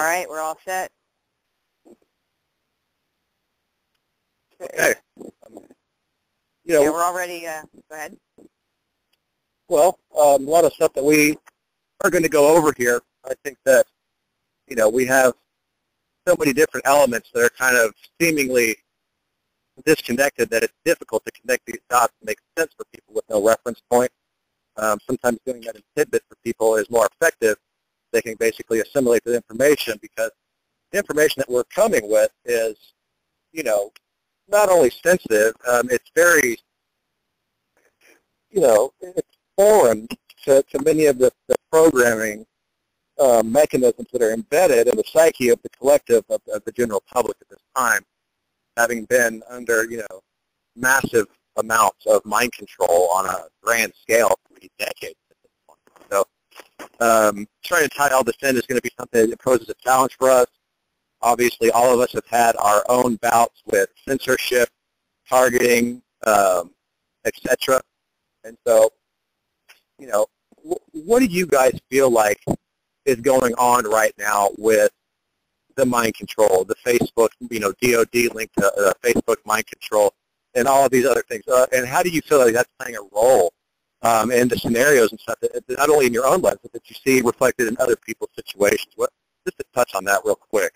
right, we're all set. Okay. Yeah, we're all ready. Go ahead. Well, a lot of stuff that we are going to go over here. I think that, we have so many different elements that are kind of seemingly disconnected that it's difficult to connect these dots and make sense for people with no reference point. Sometimes doing that in tidbits for people is more effective. They can basically assimilate the information because the information that we're coming with is, not only sensitive, it's very, it's foreign to many of the programming mechanisms that are embedded in the psyche of the collective of the general public at this time, having been under, massive amounts of mind control on a grand scale for many decades at this point. So trying to tie all this in is going to be something that poses a challenge for us. Obviously, all of us have had our own bouts with censorship, targeting, etc. And so, what do you guys feel like is going on right now with the mind control, the Facebook, DOD link to Facebook mind control, and all of these other things? And how do you feel like that's playing a role in the scenarios and stuff, that not only in your own life, but that you see reflected in other people's situations? Just to touch on that real quick.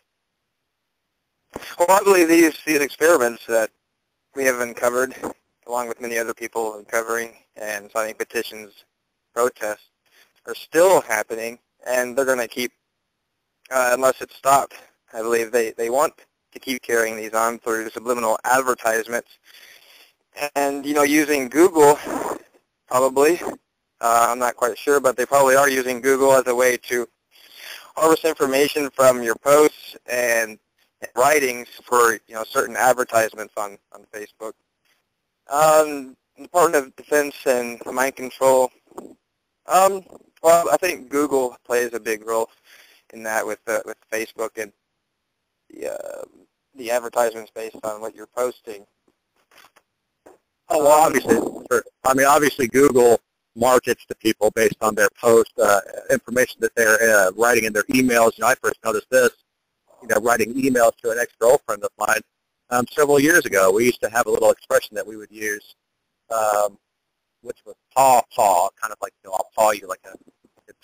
Well, I believe these experiments that we have uncovered, along with many other people uncovering and signing petitions, protests, are still happening, and they're going to keep, unless it's stopped. I believe they want to keep carrying these on through subliminal advertisements. And, using Google, probably, I'm not quite sure, but they probably are using Google as a way to harvest information from your posts and writings for certain advertisements on Facebook. Department of Defense and mind control. Well, I think Google plays a big role in that with Facebook and the advertisements based on what you're posting. Oh, well, obviously, sure. Obviously, Google markets to people based on their post information that they're writing in their emails. I first noticed this. Writing emails to an ex-girlfriend of mine several years ago. We used to have a little expression that we would use, which was paw, kind of like, I'll paw you like a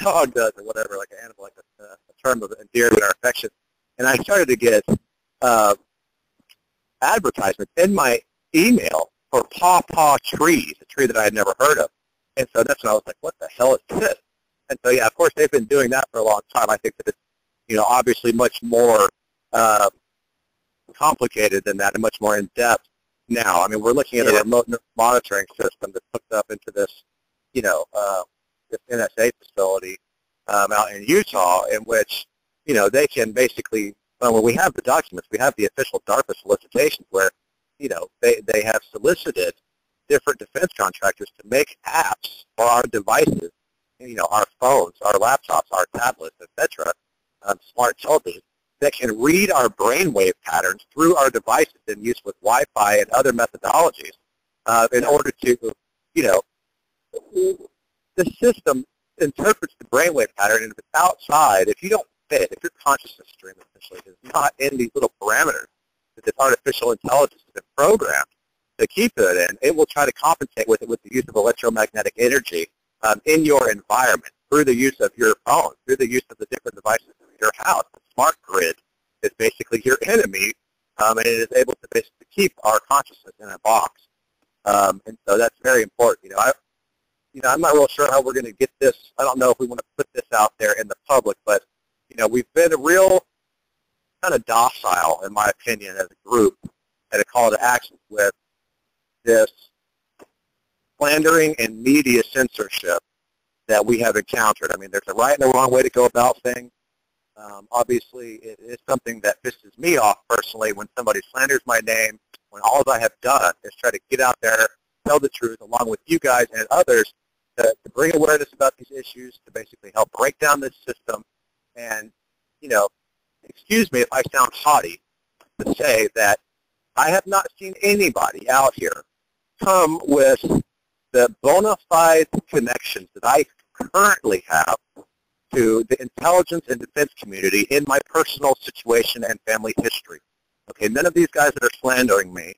dog does or whatever, like an animal, like a term of endearment or affection. And I started to get advertisements in my email for paw trees, a tree that I had never heard of. And so that's when I was like, what the hell is this? And so, yeah, of course, they've been doing that for a long time. I think that it's, obviously much more complicated than that and much more in-depth now. We're looking at a remote monitoring system that's hooked up into this, this NSA facility out in Utah, in which, they can basically, when we have the documents, we have the official d.a.r.p.a solicitations where, they have solicited different defense contractors to make apps for our devices, our phones, our laptops, our tablets, etc., smart television, that can read our brainwave patterns through our devices in use with Wi-Fi and other methodologies in order to, the system interprets the brainwave pattern, and if it's outside, if you don't fit, if your consciousness stream essentially is not in these little parameters that this artificial intelligence has been programmed to keep it in, it will try to compensate with it with the use of electromagnetic energy in your environment, through the use of your phone, through the use of the different devices in your house. The smart grid is basically your enemy, and it is able to basically keep our consciousness in a box. And so that's very important. I'm not real sure how we're going to get this. I don't know if we want to put this out there in the public, but, we've been a real kind of docile, in my opinion, as a group, at a call to action with this slandering and media censorship that we have encountered. There's a right and a wrong way to go about things. Obviously, it is something that pisses me off personally when somebody slanders my name, when all I have done is try to get out there, tell the truth, along with you guys and others, to bring awareness about these issues, to basically help break down this system. And, excuse me if I sound haughty to say that I have not seen anybody out here come with the bona fide connections that I currently have to the intelligence and defense community in my personal situation and family history. Okay, none of these guys that are slandering me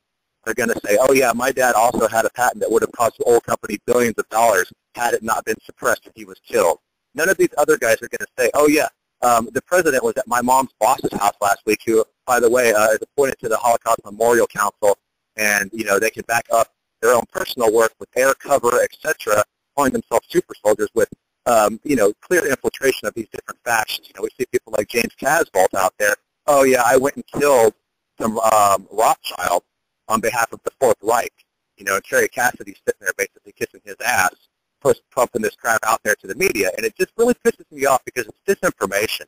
are going to say, oh yeah, my dad also had a patent that would have cost the oil company billions of dollars had it not been suppressed and he was killed. None of these other guys are going to say, oh yeah, the president was at my mom's boss's house last week, who, by the way, is appointed to the Holocaust Memorial Council, and they can back up their own personal work with air cover, etc., calling themselves super soldiers with clear infiltration of these different factions. We see people like James Casbolt out there. Oh yeah, I went and killed some Rothschild on behalf of the Fourth Reich. And Terry Cassidy's sitting there basically kissing his ass, pumping this crap out there to the media, and it just really pisses me off because it's disinformation,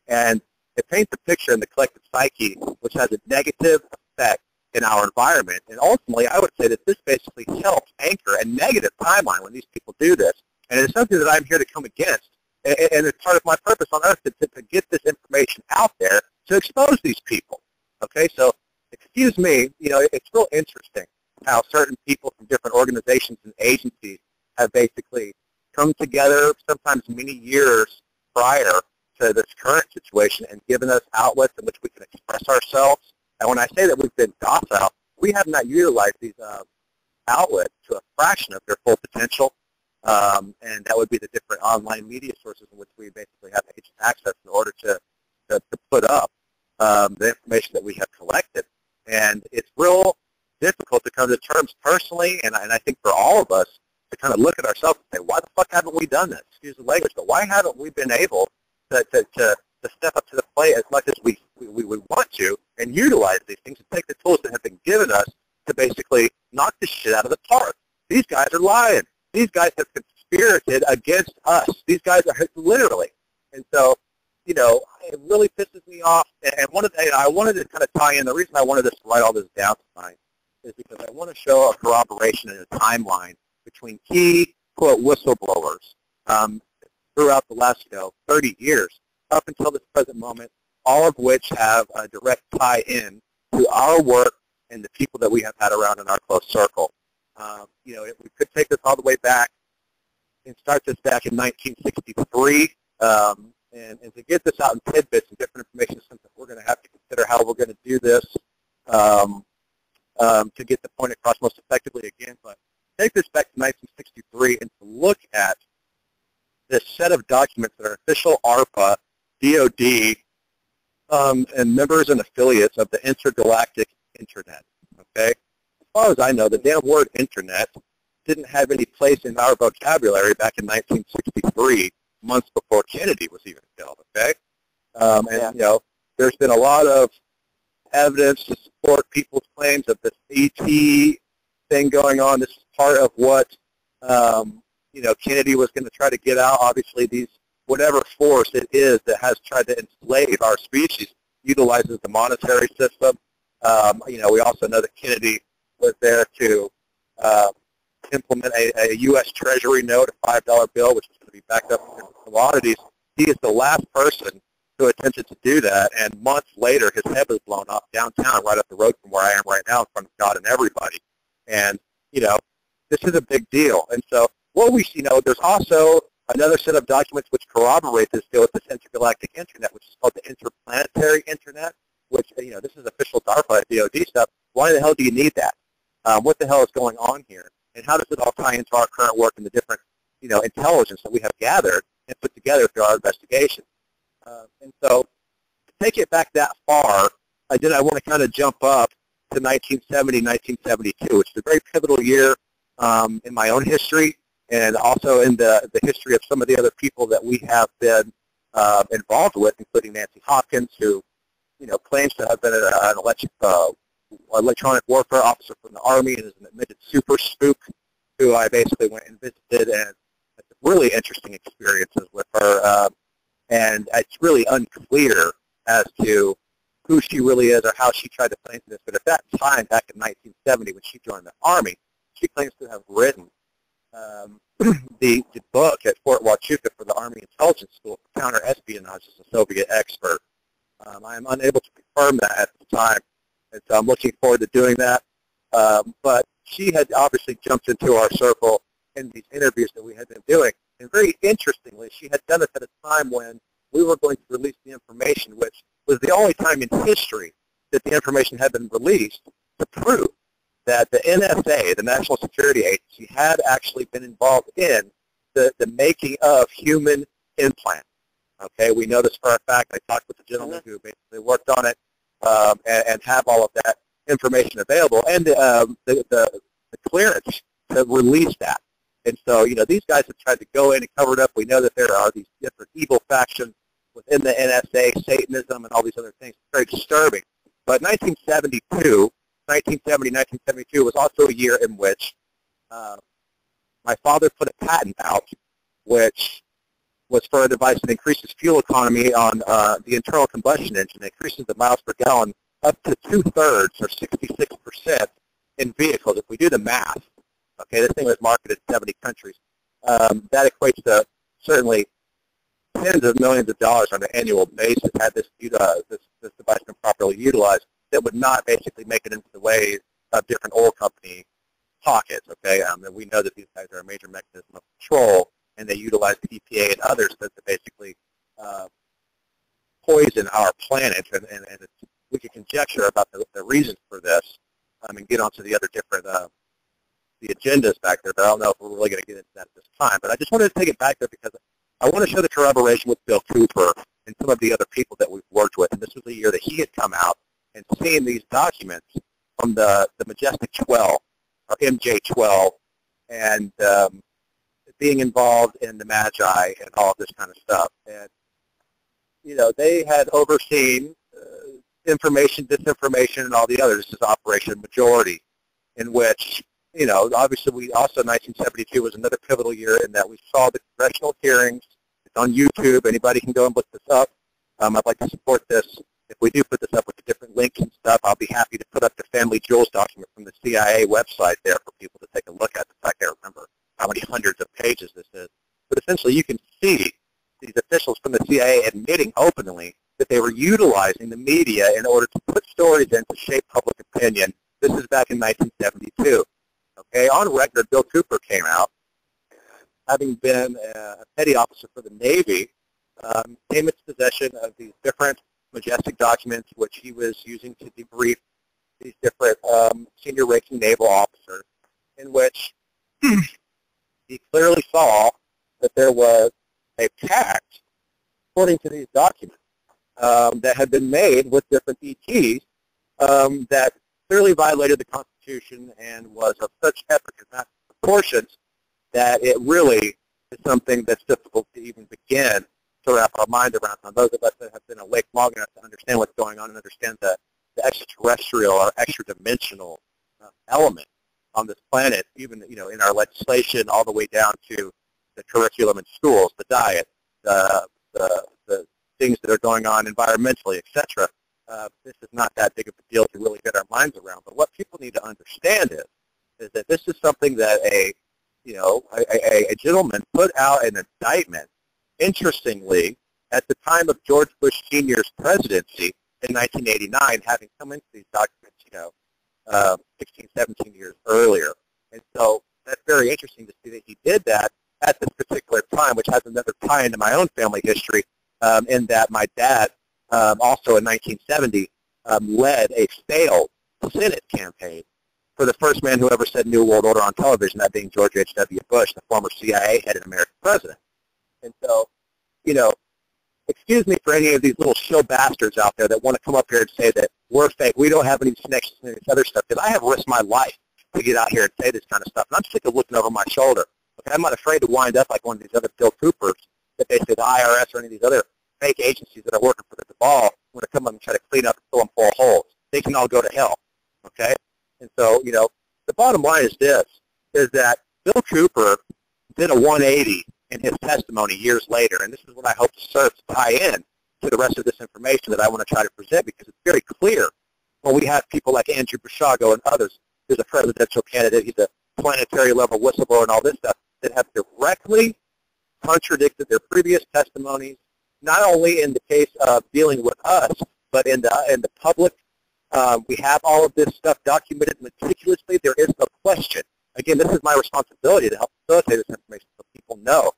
and it paints a picture in the collective psyche which has a negative effect in our environment. And ultimately, I would say that this basically helps anchor a negative timeline when these people do this, and it's something that I'm here to come against, and it's part of my purpose on earth to get this information out there to expose these people. Okay, so excuse me, it's real interesting how certain people from different organizations and agencies have basically come together sometimes many years prior to this current situation and given us outlets in which we can express ourselves. And when I say that we've been docile, we have not utilized these outlets to a fraction of their full potential, and that would be the different online media sources in which we basically have agent access in order to put up the information that we have collected. And it's real difficult to come to terms personally, and I think for all of us, to kind of look at ourselves and say, why the fuck haven't we done this? Excuse the language, but why haven't we been able to step up to the plate as much as we would want to and utilize these things and take the tools that have been given us to basically knock this shit out of the park? These guys are lying. These guys have conspirated against us. These guys are literally. And so, it really pisses me off. And I wanted to kind of tie in, the reason I wanted us to write all this down tonight is because I want to show a corroboration and a timeline between key, quote, whistleblowers throughout the last, 30 years up until this present moment, all of which have a direct tie-in to our work and the people that we have had around in our close circle. We could take this all the way back and start this back in 1963, and to get this out in tidbits and different information is something we're going to have to consider how we're going to do this to get the point across most effectively again. But take this back to 1963 and to look at this set of documents that are official d.a.r.p.a, DOD, and members and affiliates of the intergalactic internet. Okay? As far as I know, the damn word internet didn't have any place in our vocabulary back in 1963, months before Kennedy was even killed. Okay? There's been a lot of evidence to support people's claims of this ET thing going on. This is part of what Kennedy was going to try to get out. Obviously, whatever force it is that has tried to enslave our species utilizes the monetary system. We also know that Kennedy was there to implement a U.S. Treasury note, a $5 bill, which is going to be backed up with commodities. He is the last person who attempted to do that, and months later, his head was blown off downtown, right up the road from where I am right now, in front of God and everybody. And this is a big deal. And so what we see, there's also another set of documents which corroborate this deal with this intergalactic internet, which is called the interplanetary internet, which, this is official d.a.r.p.a, DOD stuff. Why the hell do you need that? What the hell is going on here? And how does it all tie into our current work and the different, intelligence that we have gathered and put together through our investigation? And so to take it back that far, I want to kind of jump up to 1970, 1972, which is a very pivotal year in my own history and also in the history of some of the other people that we have been involved with, including Nancy Hopkins, who, claims to have been an electronic warfare officer from the Army and is an admitted super spook, who I basically went and visited, and had some really interesting experiences with her. And it's really unclear as to who she really is or how she tried to claim this. But at that time, back in 1970, when she joined the Army, she claims to have written the book at Fort Huachuca for the Army Intelligence School for Counter-Espionage as a Soviet expert. I am unable to confirm that at the time, and so I'm looking forward to doing that. But she had obviously jumped into our circle in these interviews that we had been doing, And very interestingly, she had done it at a time when we were going to release the information, which was the only time in history that the information had been released to prove that the NSA, the National Security Agency, had actually been involved in the making of human implants. Okay, we know this for a fact. I talked with the gentleman who basically worked on it and have all of that information available, and the clearance to release that. And so, these guys have tried to go in and cover it up. We know that there are these different evil factions within the NSA, Satanism, and all these other things. It's very disturbing. But 1972 was also a year in which my father put a patent out, which was for a device that increases fuel economy on the internal combustion engine. It increases the miles per gallon up to 2/3 or 66% in vehicles. If we do the math, okay, this thing was marketed in 70 countries. That equates to certainly tens of millions of dollars on an annual basis had this device been properly utilized. That would not basically make it into the way of different oil company pockets. Okay, and we know that these guys are a major mechanism of control, and they utilize the EPA and others to basically poison our planet. And we can conjecture about the reasons for this and get onto the other different the agendas back there, but I don't know if we're really going to get into that at this time. But I just wanted to take it back there because I want to show the corroboration with Bill Cooper and some of the other people that we've worked with. And this was the year that he had come out and seen these documents from the Majestic 12, or MJ-12, and being involved in the Magi and all of this kind of stuff. And, they had overseen information, disinformation, and all the others. This is Operation Majority, in which, obviously we also, 1972 was another pivotal year in that we saw the congressional hearings. It's on YouTube. Anybody can go and look this up. I'd like to support this. If we do put this up with the different links and stuff, I'll be happy to put up the Family Jewels document from the c.i.a. website there for people to take a look at. In fact, I can't remember how many hundreds of pages this is. But essentially, you can see these officials from the CIA admitting openly that they were utilizing the media in order to put stories in to shape public opinion. This is back in 1972. Okay, on record, Bill Cooper came out, having been a petty officer for the Navy, came into possession of these different Majestic documents, which he was using to debrief these different senior-ranking naval officers, in which he clearly saw that there was a pact, according to these documents, that had been made with different ETs that clearly violated the Constitution and was of such epic and massive proportions that it really is something that's difficult to even begin to wrap our mind around. On those of us that have been awake long enough to understand what's going on and understand the extraterrestrial or extra-dimensional element on this planet, even in our legislation, all the way down to the curriculum in schools, the diet, the things that are going on environmentally, etc. This is not that big of a deal to really get our minds around. But what people need to understand is that this is something that a gentleman put out an indictment. Interestingly, at the time of George Bush Sr.'s presidency in 1989, having come into these documents, 16, 17 years earlier. And so that's very interesting to see that he did that at this particular time, which has another tie into my own family history, in that my dad, also in 1970, led a failed Senate campaign for the first man who ever said New World Order on television, that being George H.W. Bush, the former CIA head and American president. And so, excuse me for any of these little show bastards out there that want to come up here and say that we're fake, we don't have any connections to this other stuff, because I have risked my life to get out here and say this kind of stuff, and I'm sick of looking over my shoulder. Okay, I'm not afraid to wind up like one of these other Bill Coopers that basically the IRS or any of these other fake agencies that are working for the cabal want to come up and try to clean up and fill them full of holes. They can all go to hell, okay? And so, the bottom line is this, is that Bill Cooper did a 180 in his testimony years later, and this is what I hope to serve to tie in to the rest of this information that I want to try to present, because it's very clear when we have people like Andrew Basiago and others, who's a presidential candidate, he's a planetary level whistleblower and all this stuff, that have directly contradicted their previous testimonies, not only in the case of dealing with us, but in the public. We have all of this stuff documented meticulously. There is no question. Again, this is my responsibility to help facilitate this information so people know.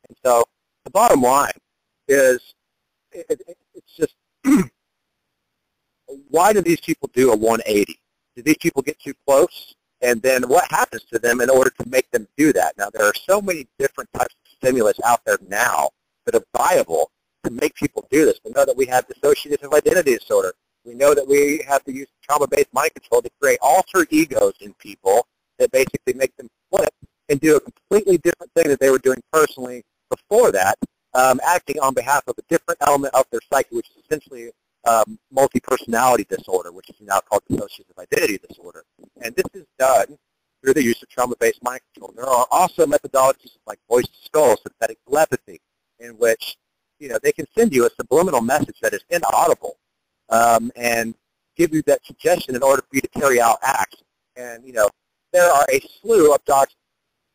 And so the bottom line is it's just, why do these people do a 180? Do these people get too close? And then what happens to them in order to make them do that? Now, there are so many different types of stimulus out there now that are viable to make people do this. We know that we have dissociative identity disorder. We know that we have to use trauma-based mind control to create alter egos in people that basically make them flip and do a completely different thing that they were doing personally before that, acting on behalf of a different element of their psyche, which is essentially multi-personality disorder, which is now called dissociative identity disorder. And this is done through the use of trauma-based mind control. There are also methodologies like voice-to-skull, synthetic telepathy, in which they can send you a subliminal message that is inaudible and give you that suggestion in order for you to carry out acts. And, there are a slew of documents.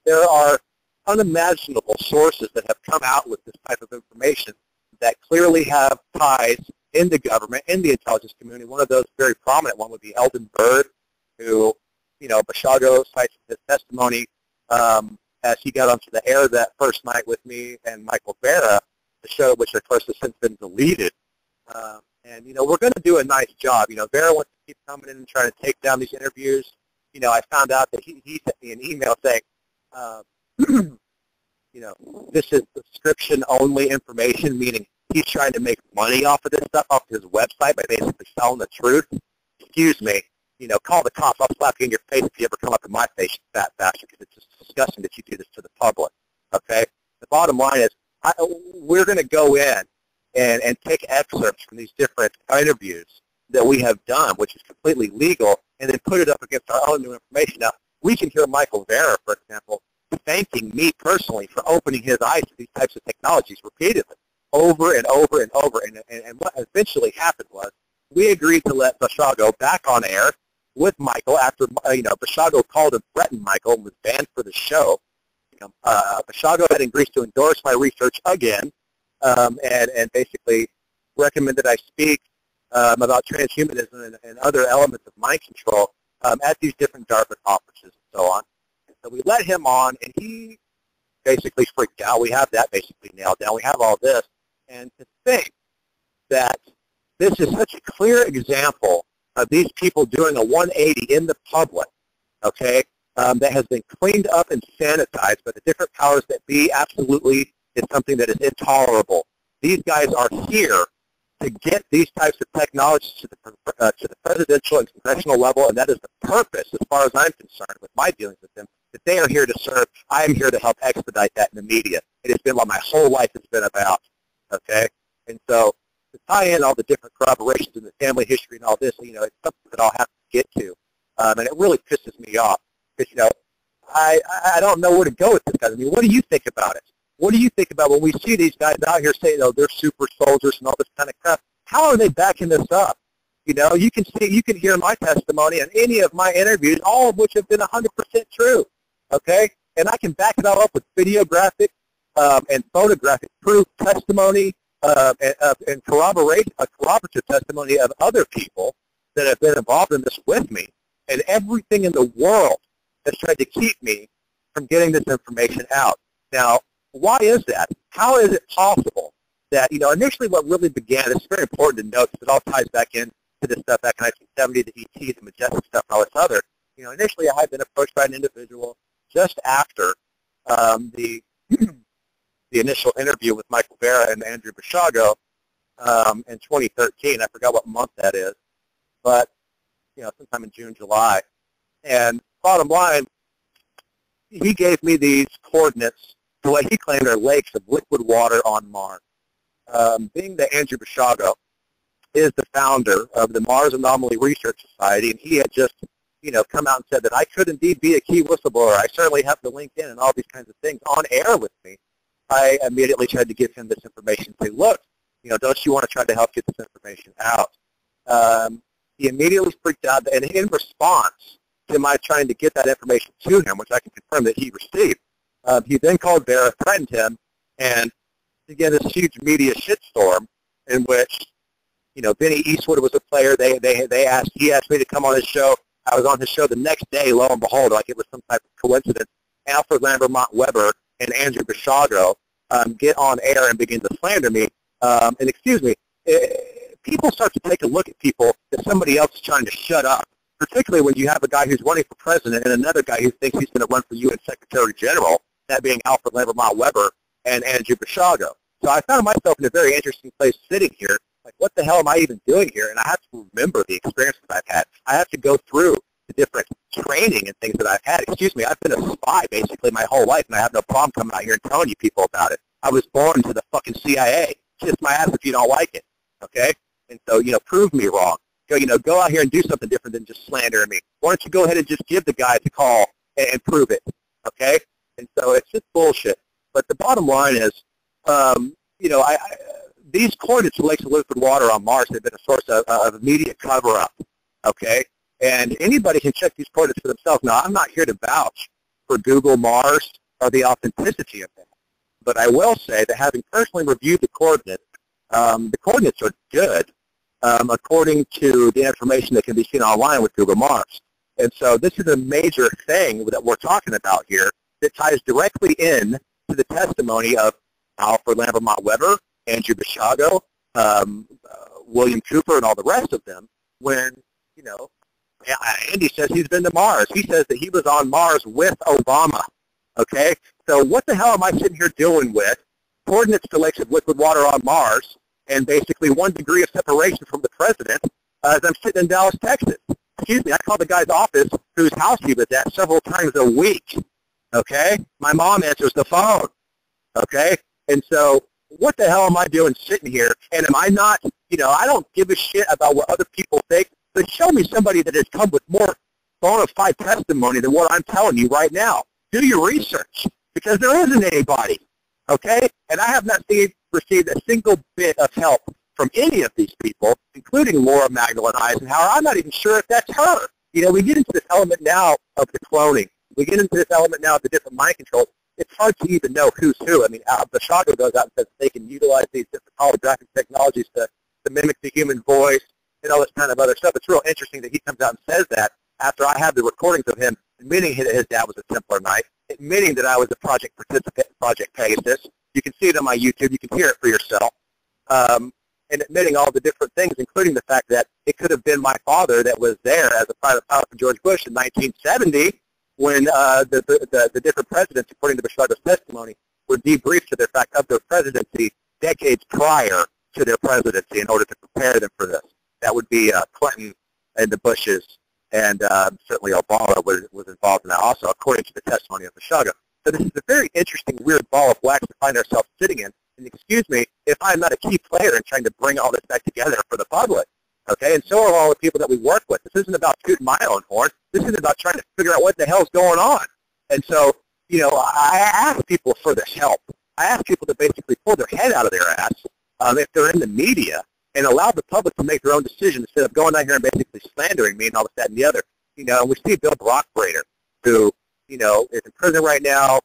There are unimaginable sources that have come out with this type of information that clearly have ties in the government, in the intelligence community. One of those very prominent one would be Eldon Bird, who, Bashago cites his testimony as he got onto the air that first night with me and Michael Vera, the show, which of course has since been deleted. And, we're going to do a nice job. Vera wants to keep coming in and trying to take down these interviews. I found out that he sent me an email saying, this is subscription-only information, meaning he's trying to make money off of this stuff, off his website, by basically selling the truth. Excuse me, call the cops. I'll slap you in your face if you ever come up in my face, you fat bastard, because it's just disgusting that you do this to the public, okay? The bottom line is we're going to go in and take excerpts from these different interviews that we have done, which is completely legal, and then put it up against our own new information. Now, we can hear Michael Vera, for example, thanking me personally for opening his eyes to these types of technologies repeatedly, over and over and over. And what eventually happened was we agreed to let Bashago back on air with Michael after, Bashago called and threatened Michael and was banned for the show. Bashago had agreed to endorse my research again and basically recommended I speak about transhumanism and other elements of mind control at these different d.a.r.p.a conferences and so on. And so we let him on, and he basically freaked out. We have that basically nailed down. We have all this. And to think that this is such a clear example of these people doing a 180 in the public, okay, that has been cleaned up and sanitized by the different powers that be, absolutely is something that is intolerable. These guys are here to get these types of technologies to the presidential and congressional level, and that is the purpose, as far as I'm concerned, with my dealings with them, that they are here to serve. I am here to help expedite that in the media. It has been what my whole life has been about, okay? And so to tie in all the different corroborations in the family history and all this, it's something that I'll have to get to, and it really pisses me off because, I don't know where to go with this guy. I mean, what do you think about it? What do you think about when we see these guys out here saying, they're super soldiers and all this kind of crap? How are they backing this up? You can hear my testimony and any of my interviews, all of which have been 100% true, okay? And I can back it all up with videographic and photographic proof, testimony, and corroborative testimony of other people that have been involved in this with me. And everything in the world has tried to keep me from getting this information out. Now, why is that? How is it possible that, initially what really began, it's very important to note because it all ties back in to this stuff back in 1970, the ET, the Majestic stuff, and all this other. Initially I had been approached by an individual just after the initial interview with Michael Vera and Andrew Bashago in 2013. I forgot what month that is, but, sometime in June, July. And bottom line, he gave me these coordinates to what he claimed are lakes of liquid water on Mars. Being that Andrew Bashago is the founder of the Mars Anomaly Research Society, and he had just, come out and said that I could indeed be a key whistleblower. I certainly have the LinkedIn and all these kinds of things on air with me. I immediately tried to give him this information and say, look, don't you want to try to help get this information out? He immediately freaked out, and in response to my trying to get that information to him, which I can confirm that he received, he then called Vera, threatened him, and began this huge media shitstorm in which, Benny Eastwood was a player. He asked me to come on his show. I was on his show the next day, lo and behold, like it was some type of coincidence. Alfred Lambermont Weber and Andrew Bashago get on air and begin to slander me. And excuse me, people start to take a look at people that somebody else is trying to shut up, particularly when you have a guy who's running for president and another guy who thinks he's going to run for UN Secretary General, that being Alfred Lambermont Weber and Andrew Bashago. So I found myself in a very interesting place sitting here. Like, what the hell am I even doing here? And I have to remember the experiences I've had. I have to go through the different training and things that I've had. Excuse me, I've been a spy basically my whole life, and I have no problem coming out here and telling you people about it. I was born to the fucking CIA. Kiss my ass if you don't like it, okay? And so, prove me wrong. Go out here and do something different than just slandering me. Why don't you go ahead and just give the guy a call and prove it, okay? And so it's just bullshit. But the bottom line is, these coordinates of lakes of liquid water on Mars have been a source of media cover-up, okay? And anybody can check these coordinates for themselves. Now, I'm not here to vouch for Google Mars or the authenticity of them, but I will say that having personally reviewed the coordinates are good according to the information that can be seen online with Google Mars. And so this is a major thing that we're talking about here that ties directly in to the testimony of Alfred Lambermont Weber, Andrew Bashago, William Cooper, and all the rest of them, when, Andy says he's been to Mars. He says that he was on Mars with Obama, okay? So what the hell am I sitting here doing with coordinates to lakes of liquid water on Mars and basically 1 degree of separation from the president as I'm sitting in Dallas, Texas? Excuse me, I call the guy's office whose house he was at several times a week, okay? My mom answers the phone, okay? And so what the hell am I doing sitting here? And am I not, I don't give a shit about what other people think, but show me somebody that has come with more bona fide testimony than what I'm telling you right now. Do your research, because there isn't anybody, okay? And I have not received a single bit of help from any of these people, including Laura Magdalene Eisenhower. I'm not even sure if that's her. We get into this element now of the cloning. We get into this element now of the different mind controls. It's hard to even know who's who. I mean, Bashago goes out and says they can utilize these different holographic technologies to mimic the human voice and all this kind of other stuff. It's real interesting that he comes out and says that after I have the recordings of him admitting that his dad was a Templar Knight, admitting that I was a project participant in Project Pegasus. You can see it on my YouTube. You can hear it for yourself. And admitting all the different things, including the fact that it could have been my father that was there as a private pilot for George Bush in 1970 when the different presidents, according to Bashago's testimony, were debriefed to the fact of their presidency decades prior to their presidency in order to prepare them for this. That would be Clinton and the Bushes, and certainly Obama was involved in that also, according to the testimony of Bashago. So this is a very interesting, weird ball of wax to find ourselves sitting in. And excuse me if I'm not a key player in trying to bring all this back together for the public. Okay, and so are all the people that we work with. This isn't about tooting my own horn. This is about trying to figure out what the hell's going on. And so, I ask people for this help. I ask people to basically pull their head out of their ass if they're in the media and allow the public to make their own decision instead of going out here and basically slandering me and all this, that, and the other. And we see Bill Brockbrader, who, is in prison right now,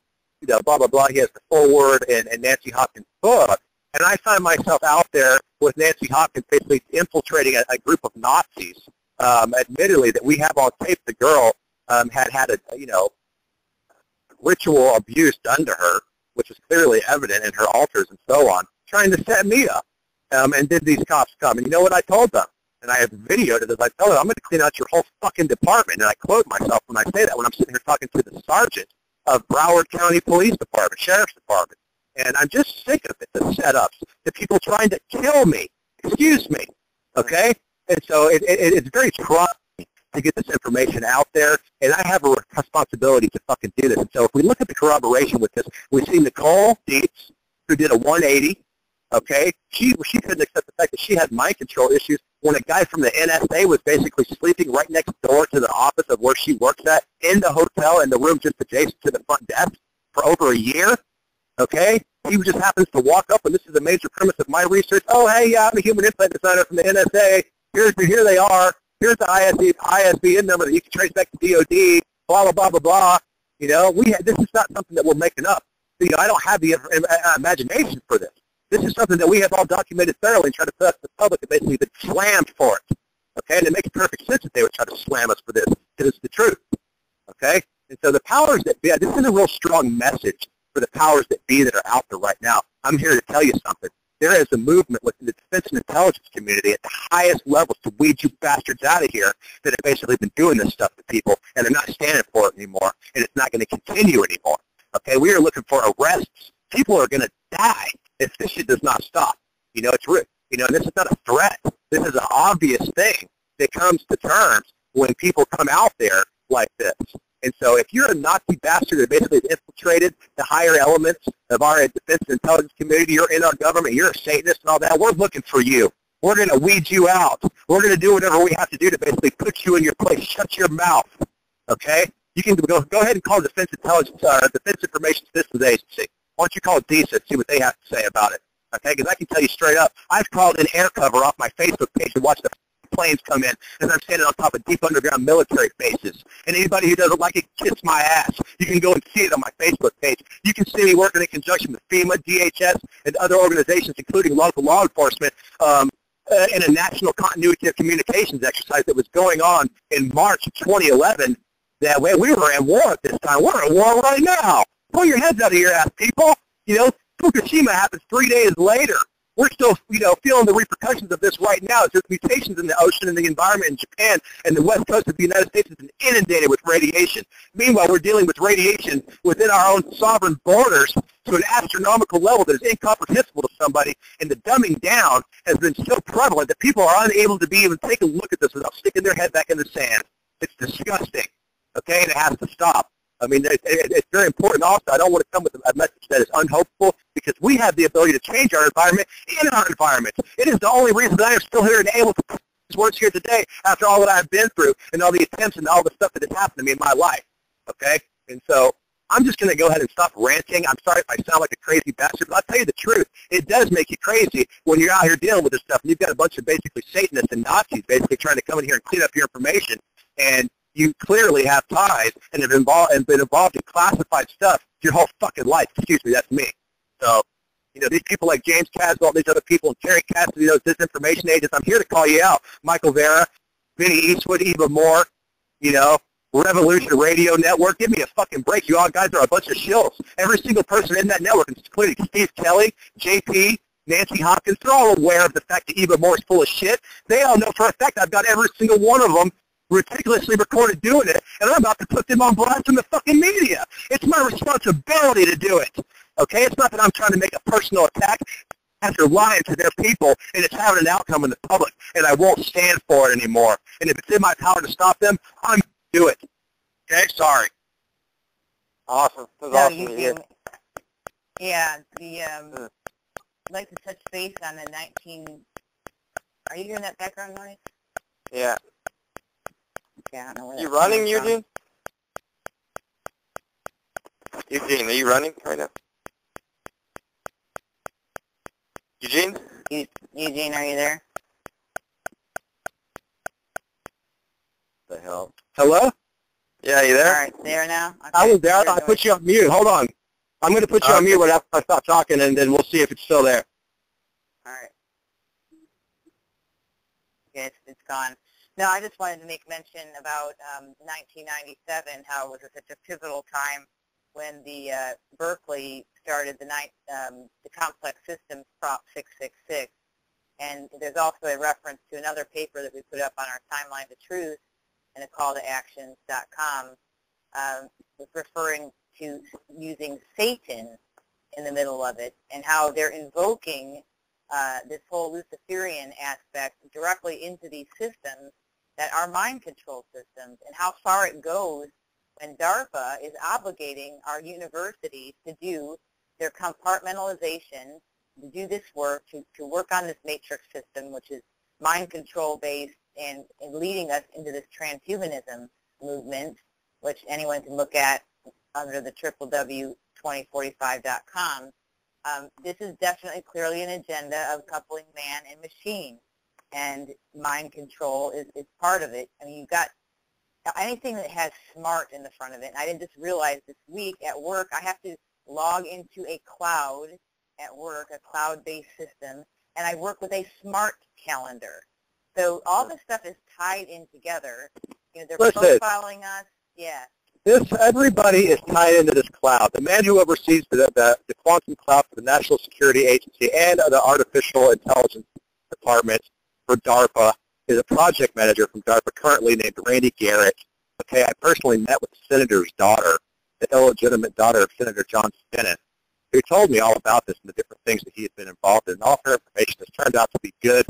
blah, blah, blah. He has the foreword and Nancy Hopkins' book. And I find myself out there with Nancy Hopkins basically infiltrating a group of Nazis. Admittedly, that we have on tape, the girl had a, ritual abuse done to her, which is clearly evident in her altars and so on, trying to set me up. And did these cops come? And you know what I told them? And I have videoed it as I told them, I'm going to clean out your whole fucking department. And I quote myself when I say that when I'm sitting here talking to the sergeant of Broward County Police Department, Sheriff's Department. And I'm just sick of it, the setups, the people trying to kill me. Excuse me, okay? And so it's very trying to get this information out there, and I have a responsibility to fucking do this. And so if we look at the corroboration with this, we see Nicole Dietz, who did a 180, okay? She couldn't accept the fact that she had mind control issues when a guy from the NSA was basically sleeping right next door to the office of where she works at, in the hotel, in the room just adjacent to the front desk for over a year. Okay? He just happens to walk up, and this is a major premise of my research. Oh, hey, yeah, I'm a human implant designer from the NSA. Here they are. Here's the ISBN number that you can trace back to DOD, blah, blah, blah, blah, blah. This is not something that we're making up. I don't have the imagination for this. This is something that we have all documented thoroughly and try to put up to the public and basically been slammed for it. Okay? And it makes perfect sense that they would try to slam us for this, because it's the truth. Okay? And so the powers that be, this is a real strong message for the powers that be that are out there right now. I'm here to tell you something. There is a movement within the defense and intelligence community at the highest levels to weed you bastards out of here that have basically been doing this stuff to people, and they're not standing for it anymore, and it's not going to continue anymore. Okay, we are looking for arrests. People are going to die if this shit does not stop. You know, it's real. You know, and this is not a threat. This is an obvious thing that comes to terms when people come out there like this. And so if you're a Nazi bastard that basically has infiltrated the higher elements of our defense and intelligence community, you're in our government, you're a Satanist and all that, we're looking for you. We're going to weed you out. We're going to do whatever we have to do to basically put you in your place. Shut your mouth. Okay? You can go ahead and call Defense Intelligence, Defense Information Systems Agency. Why don't you call DESA and see what they have to say about it? Okay? Because I can tell you straight up, I've called in air cover off my Facebook page and watched the planes come in as I'm standing on top of deep underground military bases. And anybody who doesn't like it, kiss my ass. You can go and see it on my Facebook page. You can see me working in conjunction with FEMA, DHS, and other organizations, including local law enforcement, in a national continuity of communications exercise that was going on in March of 2011. That way we were at war at this time. We're at war right now. Pull your heads out of your ass, people. You know, Fukushima happens 3 days later. We're still, you know, feeling the repercussions of this right now. There's mutations in the ocean and the environment in Japan, and the west coast of the United States has been inundated with radiation. Meanwhile, we're dealing with radiation within our own sovereign borders to an astronomical level that is incomprehensible to somebody, and the dumbing down has been so prevalent that people are unable to be even take a look at this without sticking their head back in the sand. It's disgusting, okay, and it has to stop. I mean, it's very important also. I don't want to come with a message that is unhopeful, because we have the ability to change our environment in our environment. It is the only reason that I am still here and able to put these words here today after all that I've been through and all the attempts and all the stuff that has happened to me in my life, okay? And so I'm just going to go ahead and stop ranting. I'm sorry if I sound like a crazy bastard, but I'll tell you the truth. It does make you crazy when you're out here dealing with this stuff, and you've got a bunch of basically Satanists and Nazis basically trying to come in here and clean up your information, and you clearly have ties and have been involved in classified stuff your whole fucking life. Excuse me, that's me. So, you know, these people like James Caswell, these other people, and Terry Cassidy, those disinformation agents, I'm here to call you out. Michael Vera, Vinny Eastwood, Eva Moore, you know, Revolution Radio Network. Give me a fucking break. You all guys are a bunch of shills. Every single person in that network, including Steve Kelly, JP, Nancy Hopkins, they're all aware of the fact that Eva Moore is full of shit. They all know for a fact I've got every single one of them ridiculously recorded doing it, and I'm about to put them on blast in the fucking media. It's my responsibility to do it. Okay? It's not that I'm trying to make a personal attack after lying to their people, and it's having an outcome in the public, and I won't stand for it anymore. And if it's in my power to stop them, I'm going to do it. Okay? Sorry. Awesome. That's So awesome you to hear. can, yeah, I'd like to touch base on the 19, are you hearing that background noise? Yeah. Okay, I don't know where You that's running, coming from. Eugene? Eugene, are you running right now? Eugene? Eugene, are you there? The hell? Hello? Yeah, you All there? right, there now? Okay. I was there. You're I going. put you on mute. Hold on. I'm going to put you on mute right after I stop talking, and then we'll see if it's still there. All right. Okay, it's gone. No, I just wanted to make mention about 1997, how it was such a pivotal time when the Berkeley started the complex systems Prop 666. And there's also a reference to another paper that we put up on our Timeline to Truth and a call to actions.com, referring to using Satan in the middle of it, and how they're invoking this whole Luciferian aspect directly into these systems that are mind control systems, and how far it goes when d.a.r.p.a is obligating our universities to do their compartmentalization, to do this work, to work on this matrix system, which is mind control based, and leading us into this transhumanism movement, which anyone can look at under the www.2045.com. This is definitely clearly an agenda of coupling man and machine, and mind control is part of it. I mean, you've got anything that has smart in the front of it. And I didn't just realize this week at work, I have to log into a cloud at work, a cloud-based system, and I work with a smart calendar. So all this stuff is tied in together. You know, they're profiling us. Yeah. everybody is tied into this cloud. The man who oversees the quantum cloud for the National Security Agency and the Artificial Intelligence Department for d.a.r.p.a is a project manager from d.a.r.p.a currently named Randy Garrett. Okay, I personally met with the senator's daughter, the illegitimate daughter of Senator John Stennis, who told me all about this and the different things that he had been involved in. And all her information has turned out to be good,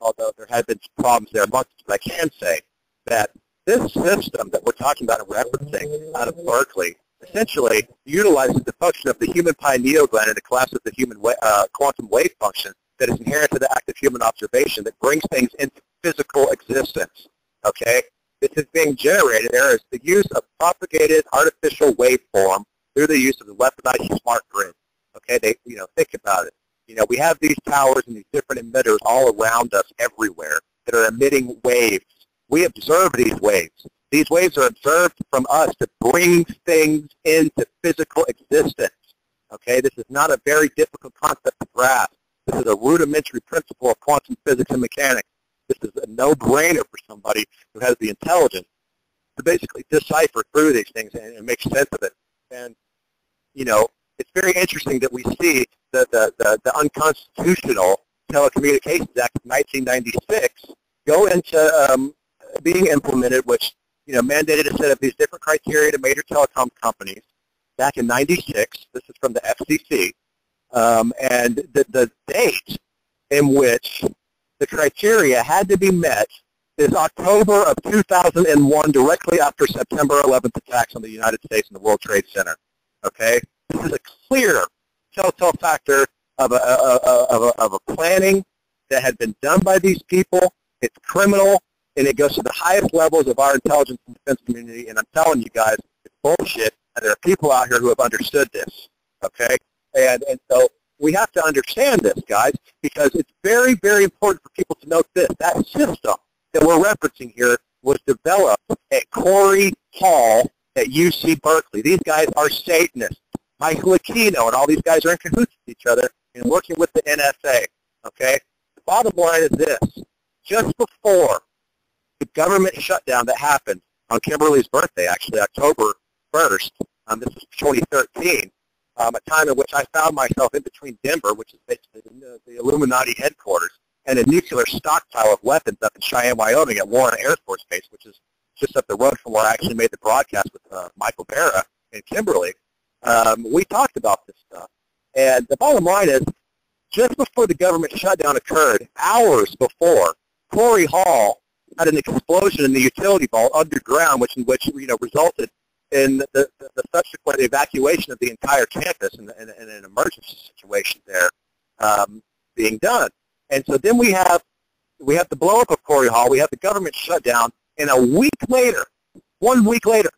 although there have been some problems there amongst us. But I can say that this system that we're talking about and referencing out of Berkeley essentially utilizes the function of the human pineal gland and the collapse of the human quantum wave function that is inherent to the act of human observation that brings things into physical existence. Okay? This is being generated. There is the use of propagated artificial waveform through the use of the weaponized smart grid. Okay? Think about it. We have these towers and these different emitters all around us everywhere that are emitting waves. We observe these waves. These waves are observed from us to bring things into physical existence. Okay, this is not a very difficult concept to grasp. This is a rudimentary principle of quantum physics and mechanics. This is a no-brainer for somebody who has the intelligence to basically decipher through these things and make sense of it. And, it's very interesting that we see the unconstitutional Telecommunications Act of 1996 go into being implemented, which mandated a set of these different criteria to major telecom companies back in '96. This is from the FCC, and the date in which the criteria had to be met is October of 2001, directly after September 11th attacks on the United States and the World Trade Center. Okay, this is a clear telltale factor of a planning that had been done by these people. It's criminal. And it goes to the highest levels of our intelligence and defense community, and I'm telling you guys, it's bullshit, and there are people out here who have understood this, okay? And so we have to understand this, guys, because it's very, very important for people to note this. That system that we're referencing here was developed at Corey Hall at UC Berkeley. These guys are Satanists. Michael Aquino and all these guys are in cahoots with each other and working with the NSA, okay? The bottom line is this. Just before the government shutdown that happened on Kimberly's birthday, actually October 1st, this was 2013, a time in which I found myself in between Denver, which is basically the Illuminati headquarters, and a nuclear stockpile of weapons up in Cheyenne, Wyoming at Warren Air Force Base, which is just up the road from where I actually made the broadcast with Michael Barra and Kimberly. We talked about this stuff. And the bottom line is, just before the government shutdown occurred, hours before, Corey Hall had an explosion in the utility vault underground, which resulted in the subsequent evacuation of the entire campus and an emergency situation there being done. And so then we have the blow up of Corey Hall, we have the government shutdown, and a week later, 1 week later,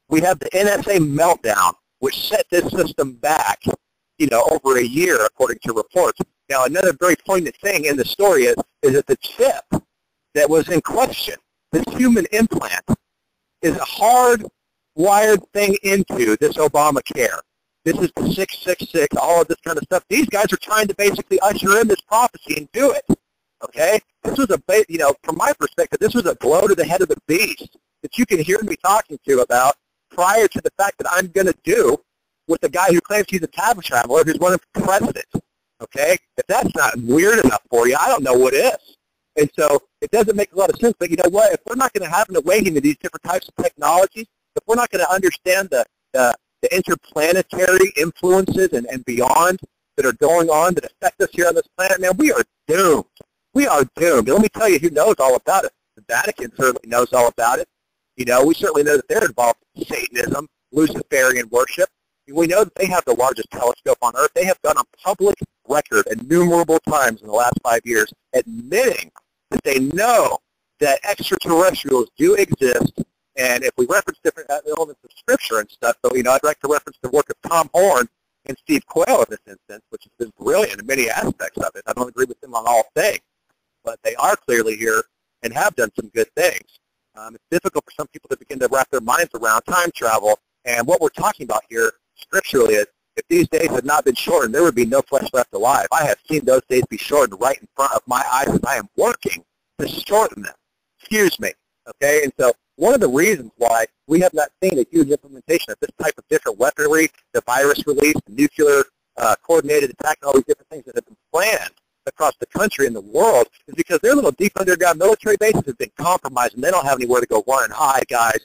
we have the NSA meltdown, which set this system back, over a year, according to reports. Now, another very poignant thing in the story is that the chip that was in question, this human implant, is a hard-wired thing into this Obamacare. This is the 666, all of this kind of stuff. These guys are trying to basically usher in this prophecy and do it, okay? This was from my perspective, this was a blow to the head of the beast that you can hear me talking to about prior to the fact that I'm going to do with the guy who claims he's a time traveler who's running for president, okay? If that's not weird enough for you, I don't know what is. And so it doesn't make a lot of sense, but you know what? If we're not going to have an awakening to these different types of technologies, if we're not going to understand the interplanetary influences and beyond that are going on that affect us here on this planet, man, we are doomed. We are doomed. And let me tell you who knows all about it. The Vatican certainly knows all about it. We certainly know that they're involved in Satanism, Luciferian worship. We know that they have the largest telescope on Earth. They have gone on public record innumerable times in the last 5 years admitting that they know that extraterrestrials do exist. And if we reference different elements of Scripture and stuff, so, I'd like to reference the work of Tom Horn and Steve Quayle in this instance, which has been brilliant in many aspects of it. I don't agree with them on all things, but they are clearly here and have done some good things. It's difficult for some people to begin to wrap their minds around time travel. And what we're talking about here scripturally is, if these days had not been shortened, there would be no flesh left alive. I have seen those days be shortened right in front of my eyes, and I am working to shorten them. Excuse me. Okay? And so one of the reasons why we have not seen a huge implementation of this type of different weaponry, the virus release, the nuclear coordinated attack, and all these different things that have been planned across the country and the world, is because their little deep underground military bases have been compromised, and they don't have anywhere to go run and hide, guys.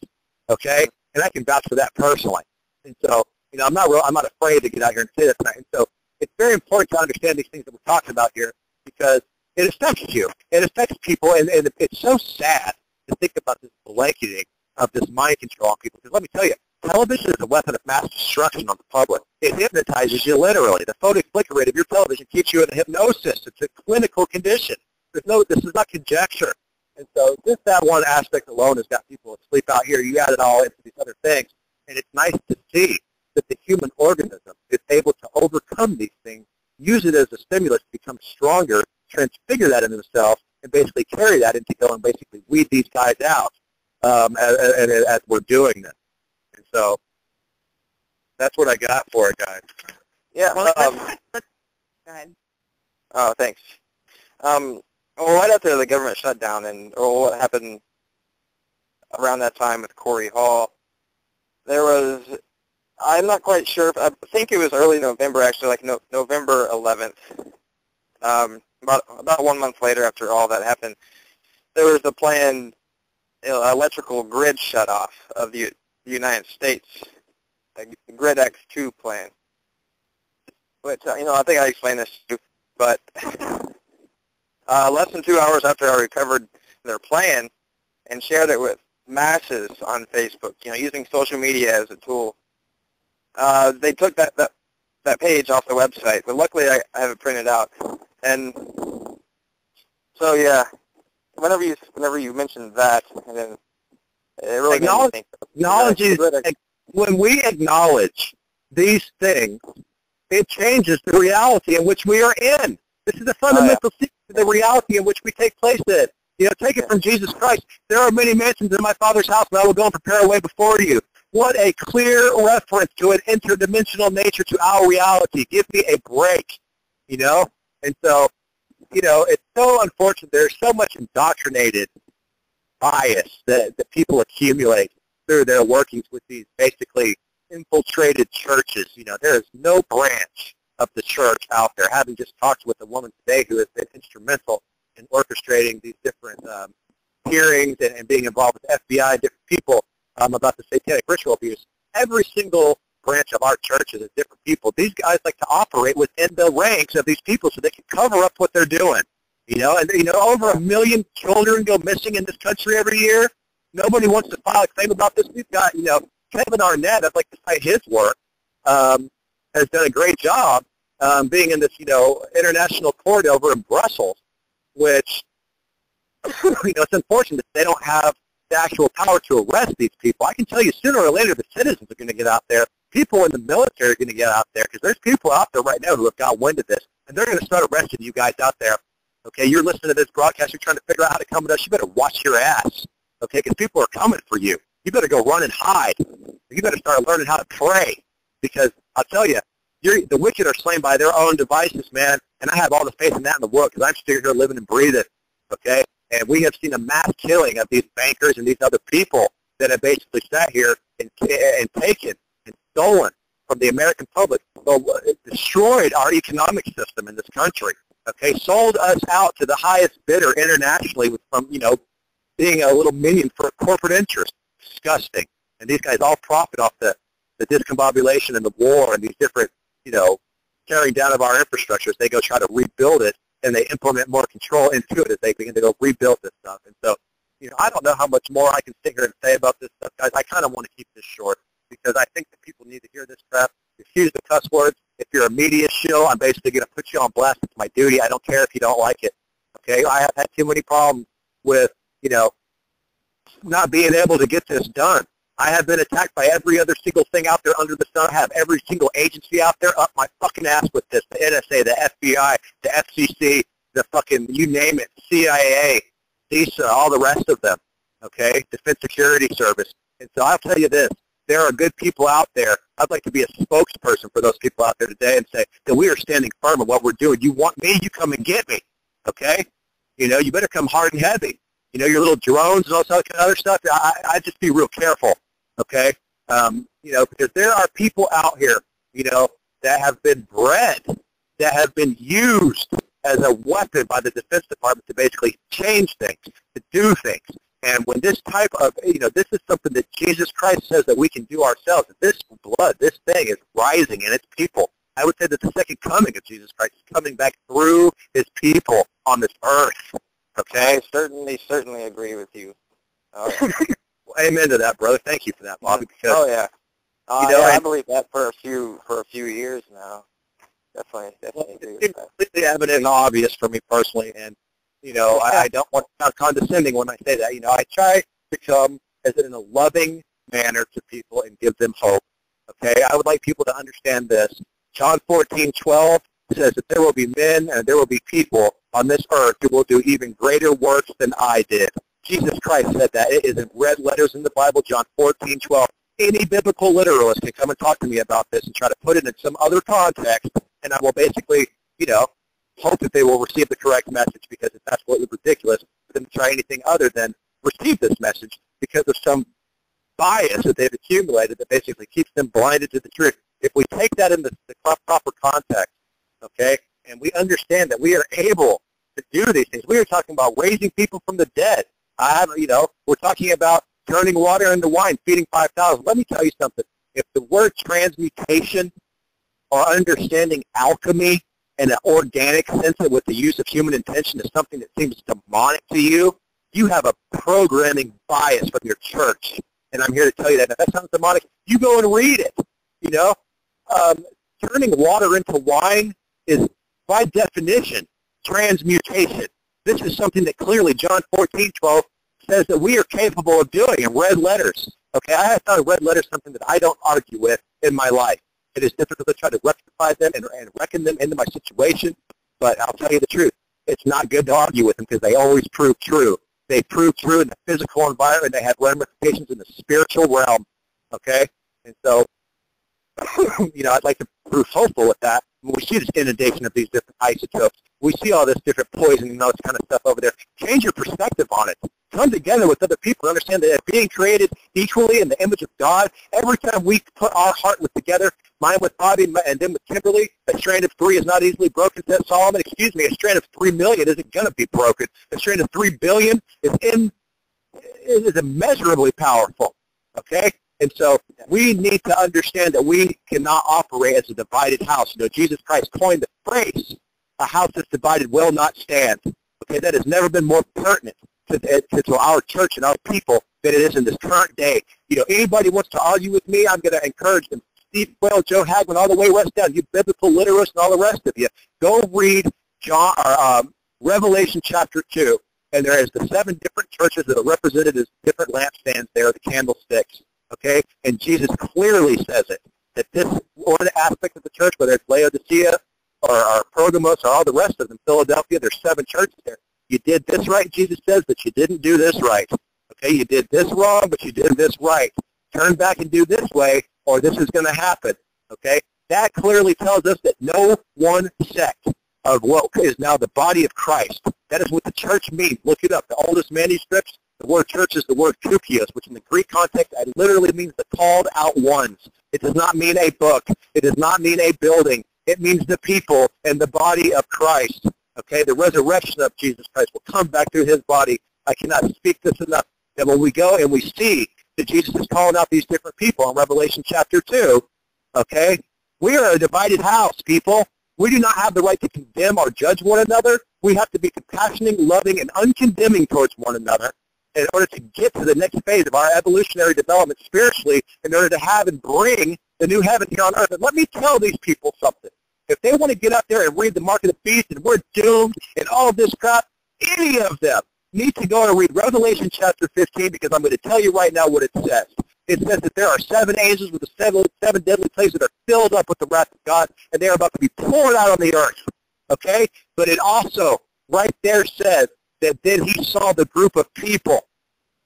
Okay, and I can vouch for that personally. And so, I'm not afraid to get out here and say that tonight. And so, it's very important to understand these things that we're talking about here, because it affects you. It affects people, and it's so sad to think about this blanketing of this mind control on people. Because let me tell you, television is a weapon of mass destruction on the public. It hypnotizes you literally. The photic flicker rate of your television keeps you in a hypnosis. It's a clinical condition. This is not conjecture. And so just that one aspect alone has got people asleep out here. You add it all into these other things, and it's nice to see that the human organism is able to overcome these things, use it as a stimulus to become stronger, transfigure that into itself, and basically carry that into go and basically weed these guys out as we're doing this. And so that's what I got for it, guys. Yeah. Well, go ahead. Oh, thanks. Well, right after the government shutdown or what happened around that time with Corey Hall, there was, I'm not quite sure, I think it was early November, actually, like November 11th. About 1 month later after all that happened, there was a planned electrical grid shutoff of the United States, the Grid X2 plan, which, I think I explained this to you, but less than 2 hours after I recovered their plan and shared it with masses on Facebook, using social media as a tool, they took that page off the website, but luckily I have it printed out. And so, yeah, whenever you mentioned that, and then it really made me think. When we acknowledge these things, it changes the reality in which we are in. This is the fundamental secret of the reality in which we take place in. Take it from Jesus Christ. There are many mansions in my Father's house, and I will go and prepare a way before you. What a clear reference to an interdimensional nature to our reality. Give me a break, And so, it's so unfortunate. There's so much indoctrinated bias that people accumulate through their workings with these basically infiltrated churches. There is no branch of the church out there. Having just talked with a woman today who has been instrumental in orchestrating these different hearings and being involved with FBI, different people about the satanic ritual abuse. Every single branch of our churches is different people. These guys like to operate within the ranks of these people so they can cover up what they're doing. Over 1 million children go missing in this country every year. Nobody wants to file a claim about this. We've got, Kevin Arnett, I'd like to cite his work, has done a great job being in this, international court over in Brussels, which, it's unfortunate that they don't have the actual power to arrest these people. I can tell you sooner or later the citizens are going to get out there. People in the military are going to get out there because there's people out there right now who have got wind of this, and they're going to start arresting you guys out there. Okay, you're listening to this broadcast. You're trying to figure out how to come at us. You better watch your ass, okay, because people are coming for you. You better go run and hide. You better start learning how to pray, because I'll tell you, the wicked are slain by their own devices, man, and I have all the faith in that in the world because I'm still here living and breathing, okay? And we have seen a mass killing of these bankers and these other people that have basically sat here and taken and stolen from the American public, destroyed our economic system in this country, okay, sold us out to the highest bidder internationally from, being a little minion for corporate interest. Disgusting. And these guys all profit off the discombobulation and the war and these different, tearing down of our infrastructure as they go try to rebuild it, and they implement more control into it as they begin to go rebuild this stuff. And so, I don't know how much more I can sit here and say about this stuff, guys. I kind of want to keep this short because I think that people need to hear this crap. Excuse the cuss words. If you're a media shill, I'm basically going to put you on blast. It's my duty. I don't care if you don't like it. Okay? I have had too many problems with, not being able to get this done. I have been attacked by every other single thing out there under the sun. I have every single agency out there up my fucking ass with this. The NSA, the FBI, the FCC, the fucking, you name it, c.i.a, c.i.a, all the rest of them, okay? Defense Security Service. And so I'll tell you this. There are good people out there. I'd like to be a spokesperson for those people out there today and say that we are standing firm in what we're doing. You want me, you come and get me, okay? You better come hard and heavy. you know, your little drones and all that kind of other stuff, I'd just be real careful, okay? You know, because there are people out here, you know, that have been bred, that have been used as a weapon by the Defense Department to basically change things, to do things. And when this type of, you know, this is something that Jesus Christ says that we can do ourselves. This blood, this thing is rising in its people. I would say that the second coming of Jesus Christ is coming back through his people on this earth. Okay? I certainly agree with you. Well, amen to that, brother. Thank you for that, Bobby. Because, oh, yeah. You know, I believe that for a few years now. Definitely agree with that. It's completely evident and obvious for me personally, and you know, I don't want to sound condescending when I say that. You know, I try to come as in a loving manner to people and give them hope. Okay, I would like people to understand this. John 14:12 says that there will be men and there will be people on this earth who will do even greater works than I did. Jesus Christ said that. It is in red letters in the Bible, John 14:12. Any biblical literalist can come and talk to me about this and try to put it in some other context, and I will basically, you know, hope that they will receive the correct message, because it's absolutely ridiculous for them to try anything other than receive this message because of some bias that they've accumulated that basically keeps them blinded to the truth. If we take that in the proper context, okay, and we understand that we are able to do these things, we are talking about raising people from the dead. You know, we're talking about turning water into wine, feeding 5,000. Let me tell you something. If the word transmutation or understanding alchemy in an organic sense with the use of human intention is something that seems demonic to you, you have a programming bias from your church. And I'm here to tell you that if that sounds demonic, you go and read it. You know, turning water into wine is, by definition, transmutation. This is something that clearly John 14:12 says that we are capable of doing in red letters. Okay, I have found red letters something that I don't argue with in my life. It is difficult to try to rectify them and reckon them into my situation, but I'll tell you the truth. It's not good to argue with them because they always prove true. They prove true in the physical environment. They have ramifications in the spiritual realm, okay? And so, you know, I'd like to prove hopeful with that. When we see this inundation of these different isotopes, we see all this different poison and all this kind of stuff over there. Change your perspective on it. Come together with other people and understand that being created equally in the image of God, every time we put our heart together, mine with Bobby and then with Kimberly, a strand of 3 is not easily broken, said Solomon. Excuse me, a strand of 3 million isn't going to be broken. A strand of 3 billion is immeasurably powerful, okay? And so we need to understand that we cannot operate as a divided house. You know, Jesus Christ coined the phrase, a house that's divided will not stand. Okay, that has never been more pertinent to our church and our people than it is in this current day. You know, anybody wants to argue with me, I'm going to encourage them. Steve Quayle, Joe Hagman, all the way west down, you biblical literalists and all the rest of you, go read Revelation chapter 2, and there is the 7 different churches that are represented as different lampstands there, the candlesticks. Okay, and Jesus clearly says it, that this one aspect of the church, whether it's Laodicea or Pergamos or all the rest of them, Philadelphia, there's 7 churches there. You did this right, Jesus says, but you didn't do this right. Okay, you did this wrong, but you did this right. Turn back and do this way, or this is going to happen. Okay, that clearly tells us that no one sect of what is now the body of Christ, that is what the church means. Look it up. The oldest manuscripts, the word church is the word kukios, which in the Greek context it literally means the called out ones. It does not mean a book. It does not mean a building. It means the people and the body of Christ. Okay, the resurrection of Jesus Christ will come back through his body. I cannot speak this enough. That when we go and we see that Jesus is calling out these different people in Revelation chapter 2, okay, we are a divided house, people. We do not have the right to condemn or judge one another. We have to be compassionate, loving, and uncondemning towards one another in order to get to the next phase of our evolutionary development spiritually, in order to have and bring the new heaven here on earth. And let me tell these people something. If they want to get out there and read the Mark of the Beast and we're doomed and all of this crap, any of them need to go and read Revelation chapter 15, because I'm going to tell you right now what it says. It says that there are 7 angels with the seven deadly plagues that are filled up with the wrath of God, and they are about to be poured out on the earth. Okay? But it also right there says that then he saw the group of people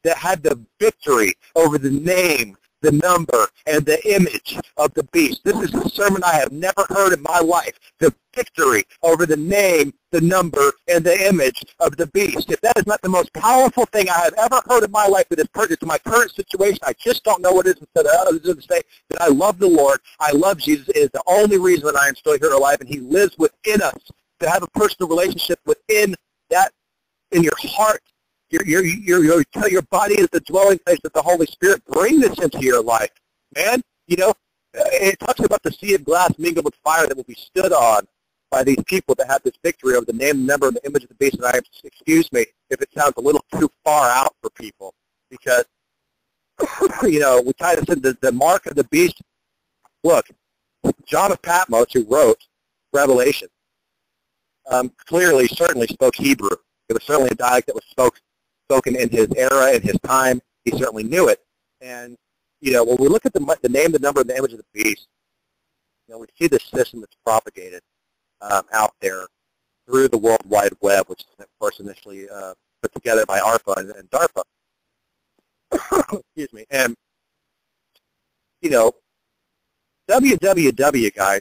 that had the victory over the name, the number, and the image of the beast. This is a sermon I have never heard in my life. The victory over the name, the number, and the image of the beast. If that is not the most powerful thing I have ever heard in my life that is pertinent to my current situation, I just don't know what it is instead of to say that I love the Lord, I love Jesus. It is the only reason that I am still here alive, and he lives within us. To have a personal relationship within that, in your heart, your body is the dwelling place of the Holy Spirit. Bring this into your life, man. You know, it talks about the sea of glass mingled with fire that will be stood on by these people that have this victory over the name, the number, and the image of the beast. And excuse me if it sounds a little too far out for people, because, you know, we kind of said the mark of the beast. Look, John of Patmos, who wrote Revelation, clearly, certainly spoke Hebrew. It was certainly a dialect that was spoken in his era, in his time. He certainly knew it. And, you know, when we look at the name, the number, and the image of the beast, you know, we see this system that's propagated out there through the World Wide Web, which is, of course, initially put together by d.a.r.p.a and d.a.r.p.a. Excuse me. And, you know, www, guys,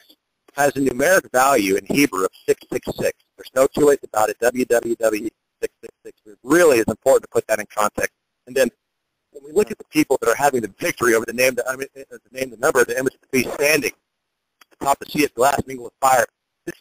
has a numeric value in Hebrew of 666. There's no two ways about it. www 666. It really is important to put that in context. And then when we look at the people that are having the victory over the name, the number, the image of the beast standing atop the sea of glass mingled with fire,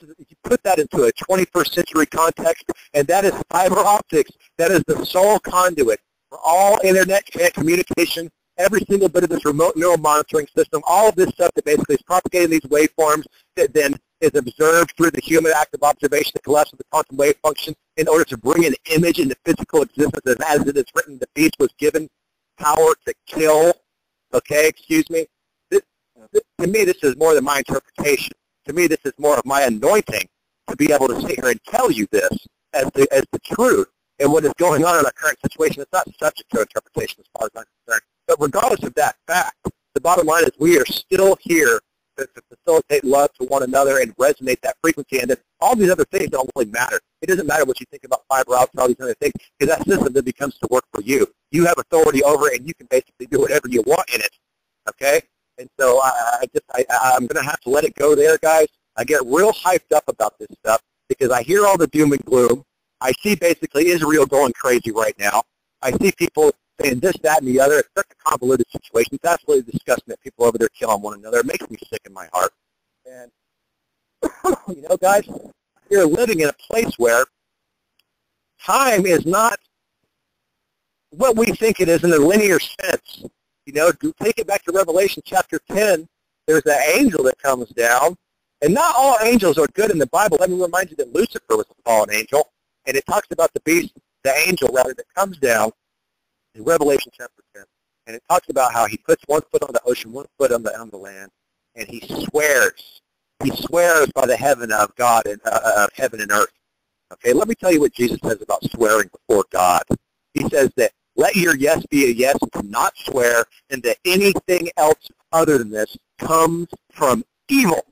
you put that into a 21st century context, and that is fiber optics. That is the sole conduit for all internet communication, every single bit of this remote neural monitoring system, all of this stuff that basically is propagating these waveforms that then is observed through the human active observation, the collapse of the quantum wave function, in order to bring an image into physical existence. As it is written, the beast was given power to kill. Okay, excuse me. To me, this is more than my interpretation. To me, this is more of my anointing to be able to sit here and tell you this as the truth and what is going on in our current situation. It's not subject to interpretation as far as I'm concerned. But regardless of that fact, the bottom line is we are still here to facilitate love to one another and resonate that frequency. And then all these other things don't really matter. It doesn't matter what you think about fiber optics and all these other things, because that system then becomes to work for you. You have authority over it, and you can basically do whatever you want in it. Okay? And so I'm going to have to let it go there, guys. I get real hyped up about this stuff because I hear all the doom and gloom. I see basically Israel going crazy right now. I see people saying this, that, and the other. It's such a convoluted situation. It's absolutely disgusting that people over there killing one another. It makes me sick in my heart. And, you know, guys, you're living in a place where time is not what we think it is in a linear sense. You know, take it back to Revelation chapter 10. There's an angel that comes down. And not all angels are good in the Bible. Let me remind you that Lucifer was a fallen angel. And it talks about the beast, the angel, rather, that comes down in Revelation chapter 10. And it talks about how he puts one foot on the ocean, one foot on the land, and he swears. He swears by the heaven of God and heaven and earth. Okay, let me tell you what Jesus says about swearing before God. He says that let your yes be a yes, and to not swear, and that anything else other than this comes from evil.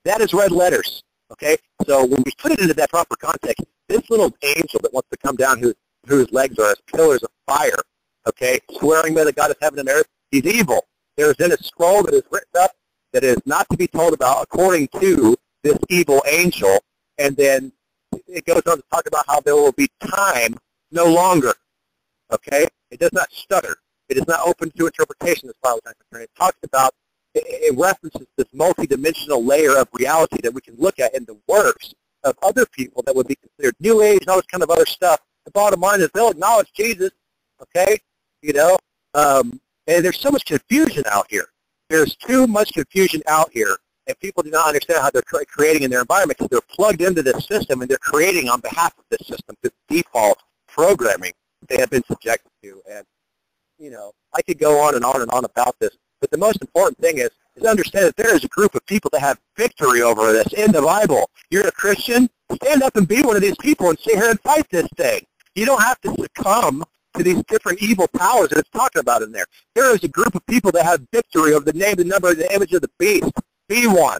That is red letters. Okay, so when we put it into that proper context, this little angel that wants to come down, whose legs are as pillars of fire, okay, swearing by the God of heaven and earth, he's evil. There is then a scroll that is written up that is not to be told about according to this evil angel, and then it goes on to talk about how there will be time no longer. Okay? It does not stutter. It is not open to interpretation as far as I'm concerned. It talks about, it references this multidimensional layer of reality that we can look at in the works of other people that would be considered New Age and all this kind of other stuff. The bottom line is they'll acknowledge Jesus, okay? You know, and there's so much confusion out here. There's too much confusion out here, and people do not understand how they're creating in their environment because they're plugged into this system and they're creating on behalf of this system, this default programming they have been subjected to. And, you know, I could go on and on and on about this, but the most important thing is to understand that there is a group of people that have victory over this in the Bible. You're a Christian, stand up and be one of these people and sit here and fight this thing. You don't have to succumb to these different evil powers that it's talking about in there. There is a group of people that have victory over the name, the number, and the image of the beast. Be one.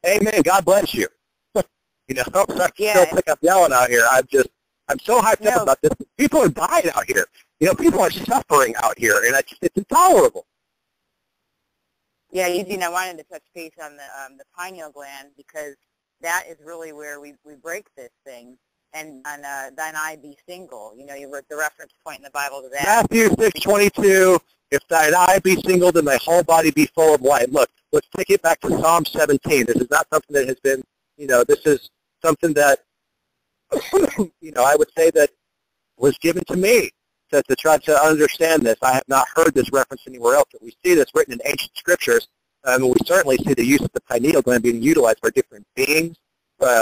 Amen. God bless you. You know, I'm sorry to still pick up yelling out here. I'm so hyped up about this. People are dying out here. You know, people are suffering out here, and it's intolerable. Yeah, Eugene, I wanted to touch base on the pineal gland because that is really where we break this thing. And on thine eye be single. You know, you were the reference point in the Bible to that. Matthew 6:22. If thine eye be single, then thy whole body be full of light. Look, let's take it back to Psalm 17. This is not something that has been, this is something that, I would say that was given to me to try to understand this. I have not heard this reference anywhere else, but we see this written in ancient scriptures, and we certainly see the use of the pineal gland being utilized by different beings,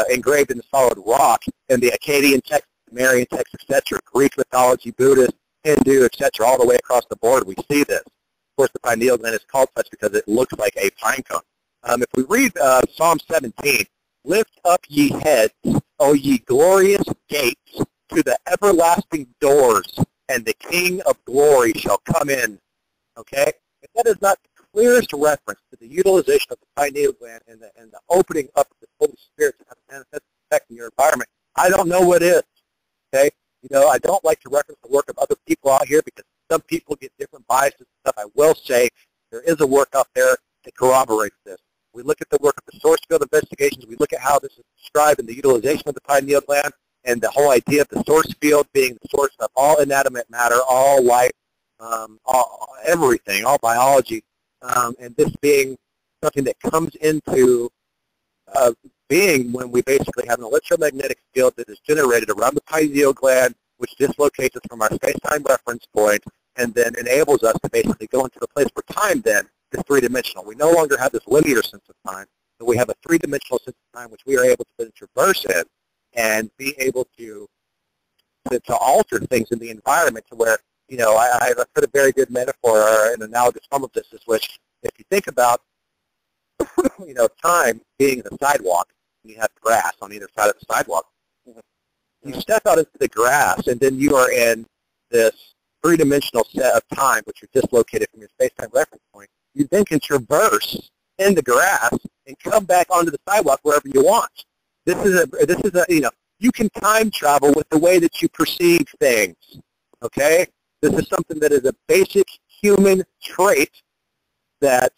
engraved in the solid rock, in the Akkadian text, Sumerian text, etc., Greek mythology, Buddhist, Hindu, etc., all the way across the board, we see this. Of course, the pineal gland is called such because it looks like a pine cone. If we read Psalm 17, lift up ye heads, O ye glorious gates, to the everlasting doors, and the King of glory shall come in. Okay? If that is not the clearest reference to the utilization of the pineal gland and the opening up of the Holy Spirit to have manifest effect in your environment, I don't know what is. Okay? I don't like to reference the work of other people out here because some people get different biases and stuff. I will say there is a work out there that corroborates this. We look at the work of the source field investigations. We look at how this is described in the utilization of the pineal gland and the whole idea of the source field being the source of all inanimate matter, all life, everything, all biology, and this being something that comes into being when we basically have an electromagnetic field that is generated around the pineal gland, which dislocates us from our space-time reference point and then enables us to basically go into the place where time then is three-dimensional. We no longer have this linear sense of time, but we have a three-dimensional sense of time which we are able to then traverse in and be able to alter things in the environment to where, I've put a very good metaphor or an analogous form of this, is which if you think about, time being the sidewalk, and you have grass on either side of the sidewalk, you step out into the grass, and then you are in this three-dimensional set of time, which you're dislocated from your space-time reference point. You then can traverse in the grass and come back onto the sidewalk wherever you want. This is a you can time travel with the way that you perceive things, okay? This is something that is a basic human trait that,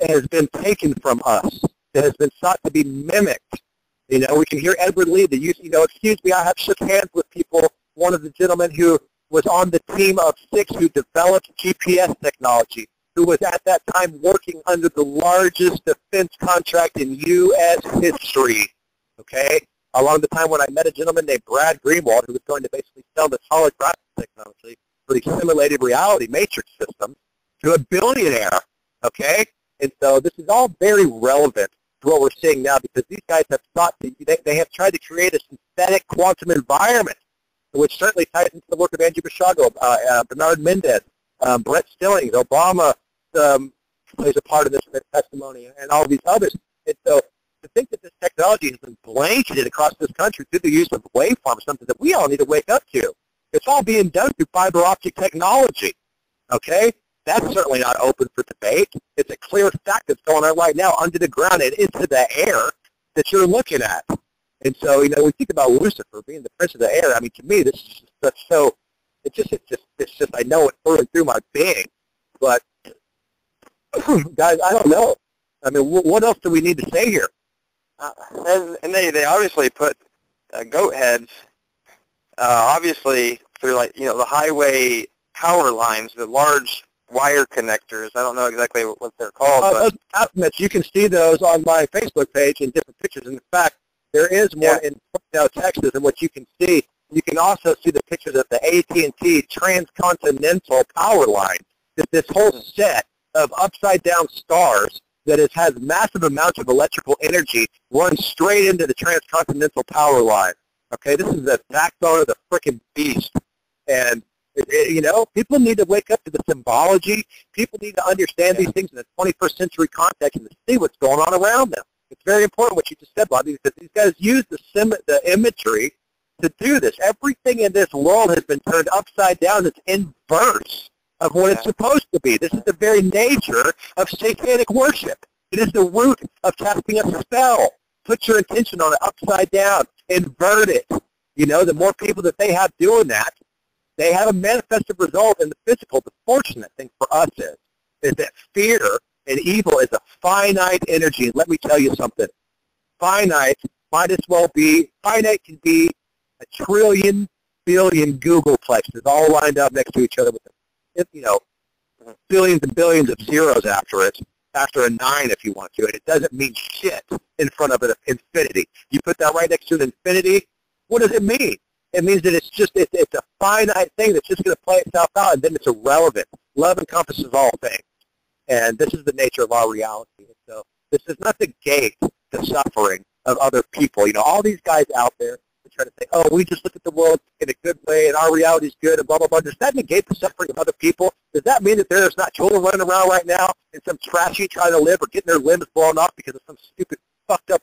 has been taken from us, that has been sought to be mimicked. We can hear Edward Lee, the use, excuse me, I have shook hands with people, one of the gentlemen who was on the team of 6 who developed GPS technology, who was at that time working under the largest defense contract in U.S. history, okay? Along the time when I met a gentleman named Brad Greenwald, who was going to basically sell this holographic technology for the simulated reality matrix system to a billionaire, okay? And so this is all very relevant to what we're seeing now because these guys have thought, they have tried to create a synthetic quantum environment, which certainly ties into the work of Andrew Basiago, Bernard Mendez, Brett Stillings, Obama plays a part of this in their testimony, and all these others. And so to think that this technology has been blanketed across this country through the use of waveforms is something that we all need to wake up to. It's all being done through fiber optic technology, okay? That's certainly not open for debate. It's a clear fact that's going on right now under the ground and into the air that you're looking at. And so, we think about Lucifer being the prince of the air. I mean, to me, this is just so, it's just, I know it through and through my being. But, guys, I don't know. I mean, what else do we need to say here? And they obviously put goat heads, obviously, through, the highway power lines, the large wire connectors. I don't know exactly what they're called. But you can see those on my Facebook page in different pictures. In fact, there is more in Texas, and what you can see, you can also see the pictures of the AT&T transcontinental power line. This whole set of upside-down stars that has massive amounts of electrical energy runs straight into the transcontinental power line. Okay, this is the backbone of the frickin' beast. And people need to wake up to the symbology. People need to understand these things in the 21st century context and to see what's going on around them. It's very important what you just said, Bobby, because these guys use the imagery to do this. Everything in this world has been turned upside down. It's inverse of what it's supposed to be. This is the very nature of satanic worship. It is the root of casting a spell. Put your attention on it upside down. Invert it. The more people that they have doing that, they have a manifested result in the physical. The fortunate thing for us is that fear And evil is a finite energy. And let me tell you something. Finite might as well be, finite can be a trillion, billion Googleplexes all lined up next to each other with, billions and billions of zeros after it, after a 9 if you want to. And it doesn't mean shit in front of an infinity. You put that right next to an infinity, what does it mean? It means that it's a finite thing that's just going to play itself out, and then it's irrelevant. Love encompasses all things. And this is the nature of our reality. So this is not the gate to suffering of other people. All these guys out there that try to say, oh, we just look at the world in a good way and our reality is good and blah, blah, blah. Does that negate the suffering of other people? Does that mean that there's not children running around right now in some trashy trying to live or getting their limbs blown off because of some stupid, fucked up,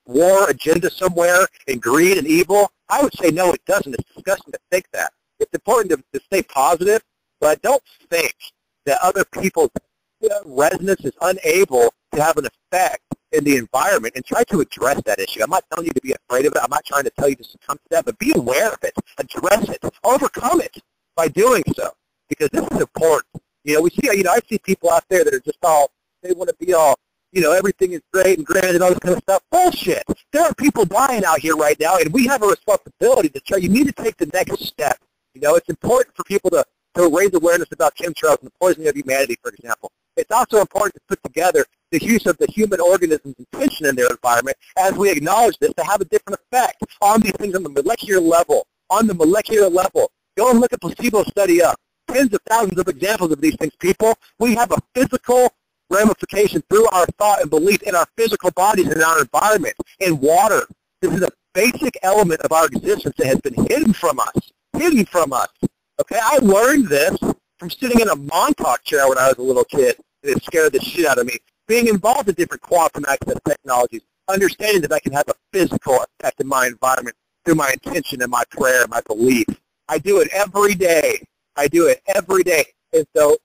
war agenda somewhere and greed and evil? I would say no, it doesn't. It's disgusting to think that. It's important to stay positive, but don't think that other people's resonance is unable to have an effect in the environment, and try to address that issue. I'm not telling you to be afraid of it. I'm not trying to tell you to succumb to that, but be aware of it, address it, overcome it by doing so, because this is important. We see, I see people out there that are just they want to be all, everything is great and grand and all this kind of stuff. Bullshit. There are people dying out here right now, and we have a responsibility to you need to take the next step. It's important for people to raise awareness about chemtrails and the poisoning of humanity, for example. It's also important to put together the use of the human organism's intention in their environment as we acknowledge this to have a different effect on these things on the molecular level. On the molecular level. Go and look at placebo study up. Tens of thousands of examples of these things, people. We have a physical ramification through our thought and belief in our physical bodies and in our environment. In water. This is a basic element of our existence that has been hidden from us. Hidden from us. Okay, I learned this from sitting in a Montauk chair when I was a little kid. It scared the shit out of me. Being involved in different quantum access technologies, understanding that I can have a physical effect in my environment through my intention and my prayer and my belief. I do it every day. I do it every day. And so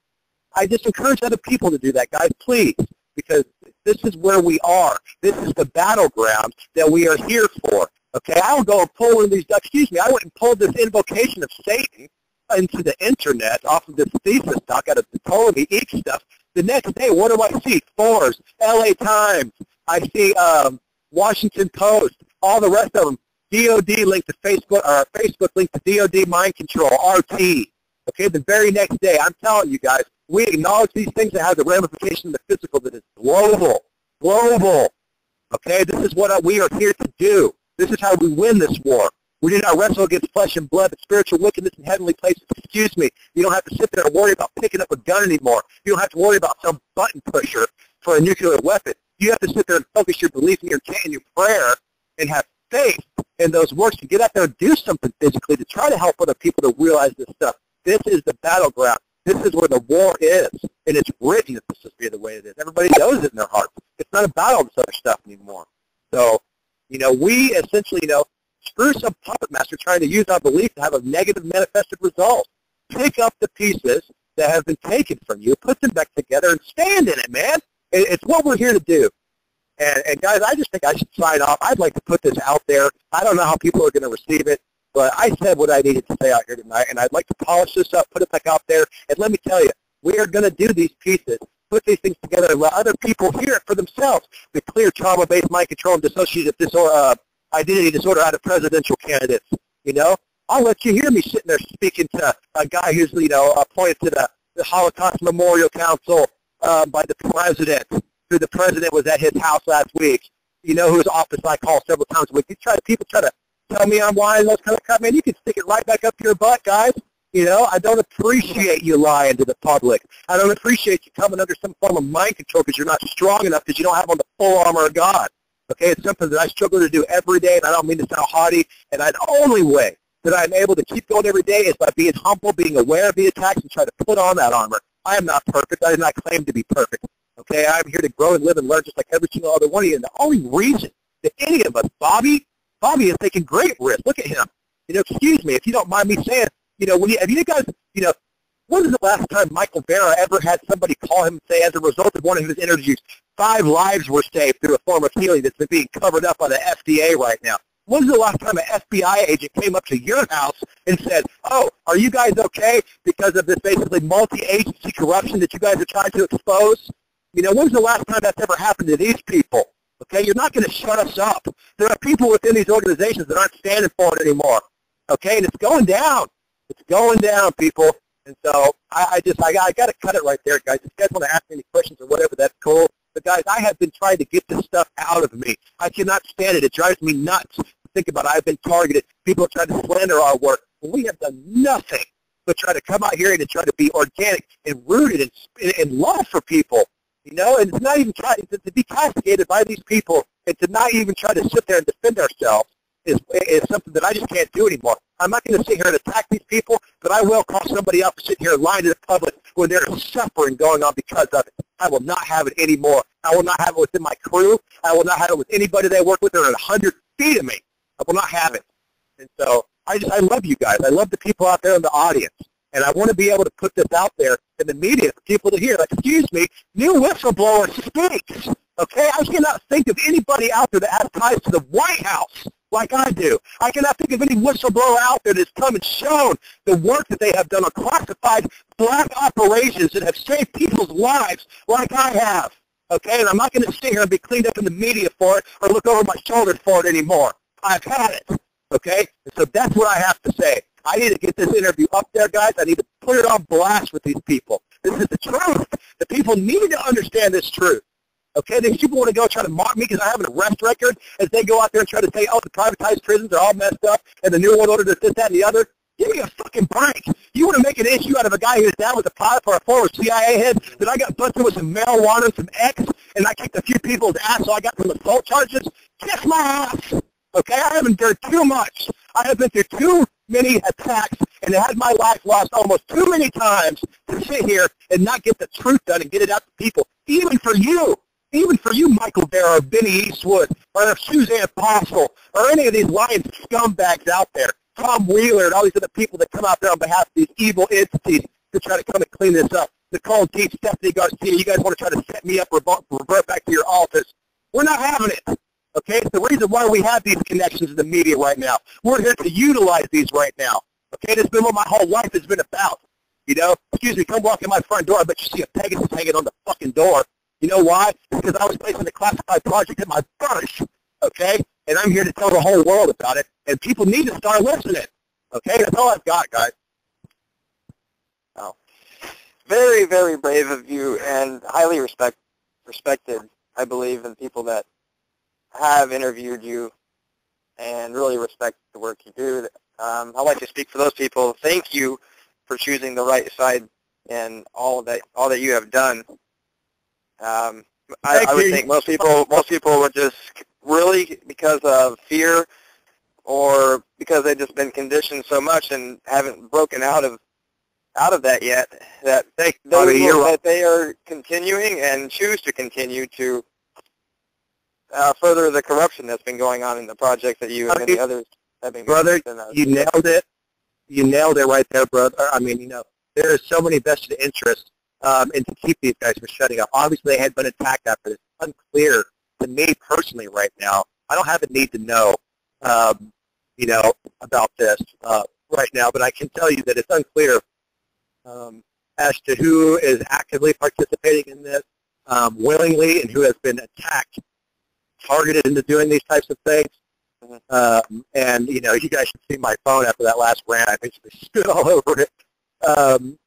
I just encourage other people to do that, guys, please, because this is where we are. This is the battleground that we are here for. Okay, I don't go and pull in these, I went and pulled this invocation of Satan into the internet off of this thesis doc out of the Ptolemy Eek stuff. The next day, what do I see? Forbes, LA Times, I see Washington Post, all the rest of them. DOD linked to Facebook, or Facebook linked to DOD mind control, RT. Okay, the very next day, I'm telling you guys, we acknowledge these things that have a ramification in the physical that is global. Global. Okay, this is what we are here to do. This is how we win this war. We do not wrestle against flesh and blood, but spiritual wickedness in heavenly places. Excuse me. You don't have to sit there and worry about picking up a gun anymore. You don't have to worry about some button pusher for a nuclear weapon. You have to sit there and focus your belief in your prayer and have faith in those works to get out there and do something physically to try to help other people to realize this stuff. This is the battleground. This is where the war is, and it's written that this is the way it is. Everybody knows it in their hearts. It's not about all this other stuff anymore. So, we essentially, screw some puppet master trying to use our belief to have a negative manifested result. Pick up the pieces that have been taken from you, put them back together, and stand in it, man. It's what we're here to do. And guys, I just think I should sign off. I'd like to put this out there. I don't know how people are going to receive it, but I said what I needed to say out here tonight, and I'd like to polish this up, put it back out there, and let me tell you, we are going to do these pieces, put these things together, and let other people hear it for themselves. The clear trauma-based mind control and dissociative disorder, identity disorder out of presidential candidates. I'll let you hear me sitting there speaking to a guy who's, appointed to the Holocaust Memorial Council by the president, who the president was at his house last week, whose office I call several times a week. People try to tell me I'm lying, those kind of crap. Man, you can stick it right back up your butt, guys. I don't appreciate you lying to the public. I don't appreciate you coming under some form of mind control because you're not strong enough because you don't have on the full armor of God. Okay, it's something that I struggle to do every day, and I don't mean to sound haughty, and the only way that I'm able to keep going every day is by being humble, being aware of the attacks, and try to put on that armor. I am not perfect. I do not claim to be perfect. Okay, I'm here to grow and live and learn just like every single other one of you, and the only reason that any of us, Bobby is taking great risk. Look at him. Excuse me, if you don't mind me saying, have you guys, when was the last time Michael Vera ever had somebody call him and say, as a result of one of his interviews, 5 lives were saved through a form of healing that's been being covered up by the FDA right now? When's the last time an FBI agent came up to your house and said, oh, are you guys okay because of this basically multi-agency corruption that you guys are trying to expose? You know, when's the last time that's ever happened to these people? Okay, you're not going to shut us up. There are people within these organizations that aren't standing for it anymore. Okay, and it's going down. It's going down, people. And so I got to cut it right there, guys. If you guys want to ask me any questions or whatever, that's cool. But, guys, I have been trying to get this stuff out of me. I cannot stand it. It drives me nuts. Think about it. I've been targeted. People are trying to slander our work. And we have done nothing but try to come out here and try to be organic and rooted in love for people. You know, and it's not even trying to be castigated by these people and to not even try to sit there and defend ourselves is something that I just can't do anymore. I'm not going to sit here and attack these people, but I will call somebody up and sit here and lie to the public when there's suffering going on because of it. I will not have it anymore. I will not have it within my crew. I will not have it with anybody that I work with that are at 100 feet of me. I will not have it. And so I love you guys. I love the people out there in the audience. And I want to be able to put this out there in the media for people to hear. Like, excuse me, new whistleblower speaks. Okay? I cannot think of anybody out there that has ties to the White House like I do. I cannot think of any whistleblower out there that's come and shown the work that they have done on classified black operations that have saved people's lives like I have. Okay? And I'm not going to sit here and be cleaned up in the media for it or look over my shoulder for it anymore. I've had it. Okay? And so that's what I have to say. I need to get this interview up there, guys. I need to put it on blast with these people. This is the truth. The people need to understand this truth. Okay? These people want to go try to mock me because I have an arrest record as they go out there and try to say, oh, the privatized prisons are all messed up and the new one order does this, that, and the other. Give me a fucking break. You want to make an issue out of a guy who's down with a pilot for a former c.i.a. head that I got busted with some marijuana and some X and I kicked a few people's ass so I got some assault charges? Kiss my ass. Okay? I haven't done too much. I have been through too many attacks and had my life lost almost too many times to sit here and not get the truth done and get it out to people. Even for you, Michael Vera or Benny Eastwood or Suzanne Postle or any of these lying scumbags out there, Tom Wheeler and all these other people that come out there on behalf of these evil entities to try to come and clean this up. Nicole Deep, Stephanie Garcia, you guys want to try to set me up, revert back to your office. We're not having it. Okay, it's the reason why we have these connections in the media right now. We're here to utilize these right now. Okay, that's been what my whole life has been about. You know, excuse me, come walk in my front door, I bet you see a Pegasus hanging on the fucking door. You know why? Because I was placing a classified project at my birth. Okay, and I'm here to tell the whole world about it, and people need to start listening. Okay, that's all I've got, guys. Oh, very, very brave of you, and highly respected, I believe, in people that have interviewed you and really respect the work you do. I'd like to speak for those people. Thank you for choosing the right side and all that you have done. I would think most people would just really, because of fear or because they've just been conditioned so much and haven't broken out of that yet, that they are continuing and choose to continue to further the corruption that's been going on in the project that you and many others have been. Brother, you nailed it. You nailed it right there, brother. I mean, you know, there is so many vested interests and to keep these guys from shutting up. Obviously, they had been attacked after this. It's unclear to me personally right now. I don't have a need to know, you know, about this right now, but I can tell you that it's unclear as to who is actively participating in this willingly and who has been attacked, targeted into doing these types of things. And, you know, you guys should see my phone after that last rant. I basically spit all over it.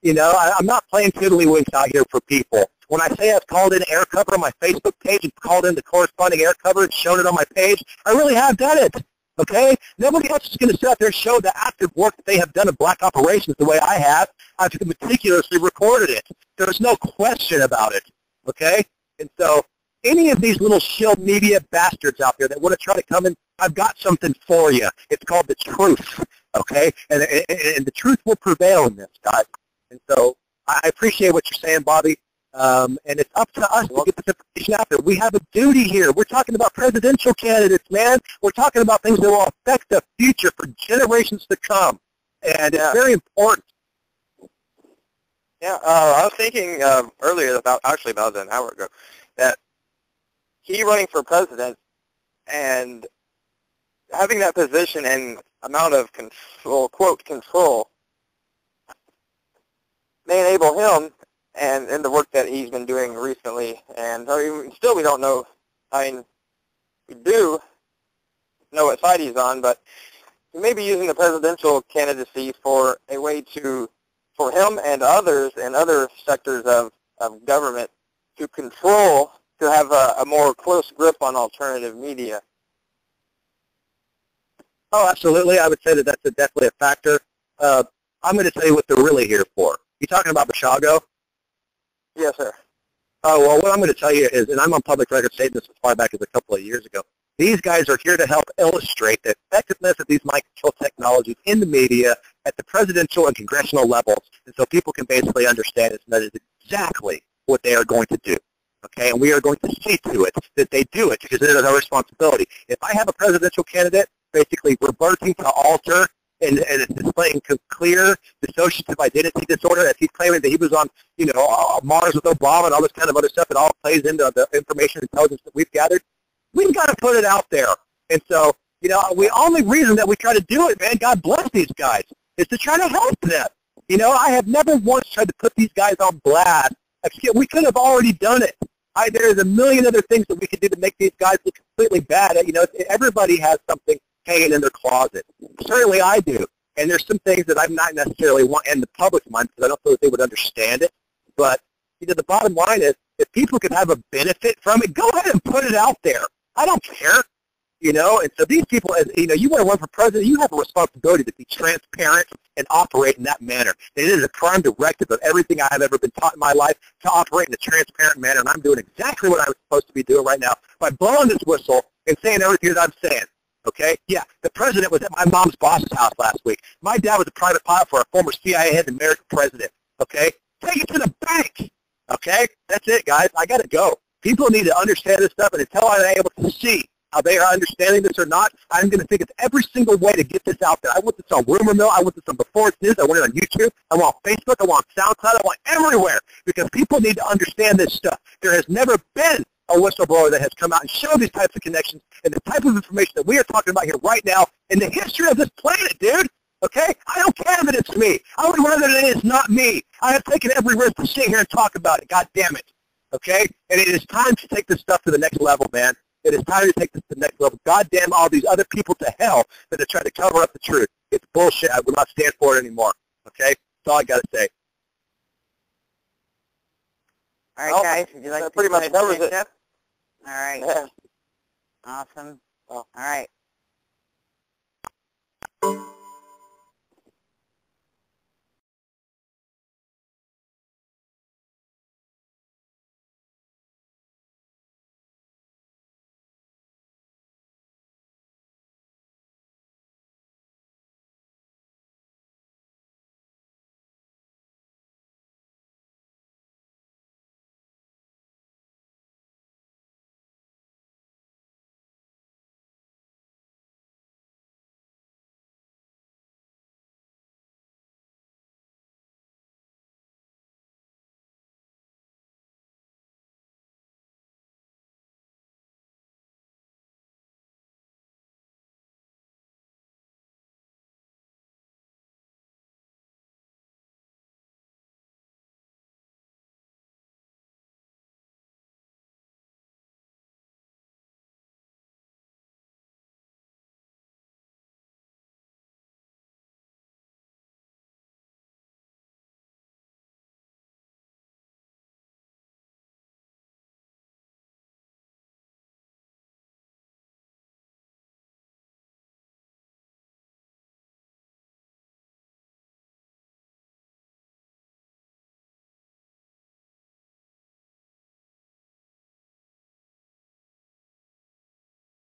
You know, I'm not playing tiddlywinks out here for people. When I say I've called in air cover on my Facebook page and called in the corresponding air cover and shown it on my page, I really have done it. Okay? Nobody else is going to sit out there and show the active work that they have done in black operations the way I have. I've meticulously recorded it. There's no question about it. Okay? And so any of these little shill media bastards out there that want to try to come in, I've got something for you. It's called the truth, okay? And the truth will prevail in this, guys. And so I appreciate what you're saying, Bobby. And it's up to us to get this information out there. We have a duty here. We're talking about presidential candidates, man. We're talking about things that will affect the future for generations to come. And it's very important. Yeah, I was thinking earlier about an hour ago, that he running for president and having that position and amount of control, quote, control, may enable him and the work that he's been doing recently. And I mean, still we don't know. I mean, we do know what side he's on, but he may be using the presidential candidacy for a way for him and others in other sectors of government to control, to have a more close grip on alternative media. Oh, absolutely. I would say that that's definitely a factor. I'm going to tell you what they're really here for. You talking about Bashago? Yes, sir. Oh, well, what I'm going to tell you is, and I'm on public record stating this as far back as a couple of years ago, these guys are here to help illustrate the effectiveness of these mind control technologies in the media at the presidential and congressional levels, and so people can basically understand it, and that is exactly what they are going to do. Okay, and we are going to see to it that they do it, because it is our responsibility. If I have a presidential candidate basically reverting to alter and it's displaying clear dissociative identity disorder, as he's claiming that he was on, Mars with Obama and all this kind of other stuff, it all plays into the information intelligence that we've gathered, we've got to put it out there. And so, the only reason that we try to do it, man, God bless these guys, is to try to help them. I have never once tried to put these guys on blast. We could have already done it. There's a million other things that we could do to make these guys look completely bad. Everybody has something hanging in their closet. Certainly I do. And there's some things that I'm not necessarily want in the public's mind because I don't feel that they would understand it. But, the bottom line is, if people can have a benefit from it, go ahead and put it out there. I don't care. And so these people, you want to run for president, you have a responsibility to be transparent and operate in that manner. And it is a prime directive of everything I have ever been taught in my life to operate in a transparent manner, and I'm doing exactly what I was supposed to be doing right now by blowing this whistle and saying everything that I'm saying. Okay? Yeah, the president was at my mom's boss's house last week. My dad was a private pilot for a former c.i.a. head and American president. Okay? Take it to the bank. Okay? That's it, guys. I got to go. People need to understand this stuff, and until I'm able to see how they are understanding this or not, I'm going to think of every single way to get this out there. I want this on Rumor Mill. I want this on Before It's News. I want it on YouTube. I want Facebook. I want SoundCloud. I want everywhere, because people need to understand this stuff. There has never been a whistleblower that has come out and shown these types of connections and the type of information that we are talking about here right now in the history of this planet, dude. Okay? I don't care if it's me. I would rather that it is not me. I have taken every risk to sit here and talk about it. God damn it. Okay? And it is time to take this stuff to the next level, man. It is time to take this to the next level. God damn all these other people to hell that are trying to cover up the truth. It's bullshit. I will not stand for it anymore. Okay? That's all I got to say. All right, guys. Would you like to pretty much covers it. All right. Yeah. Awesome. Well, all right.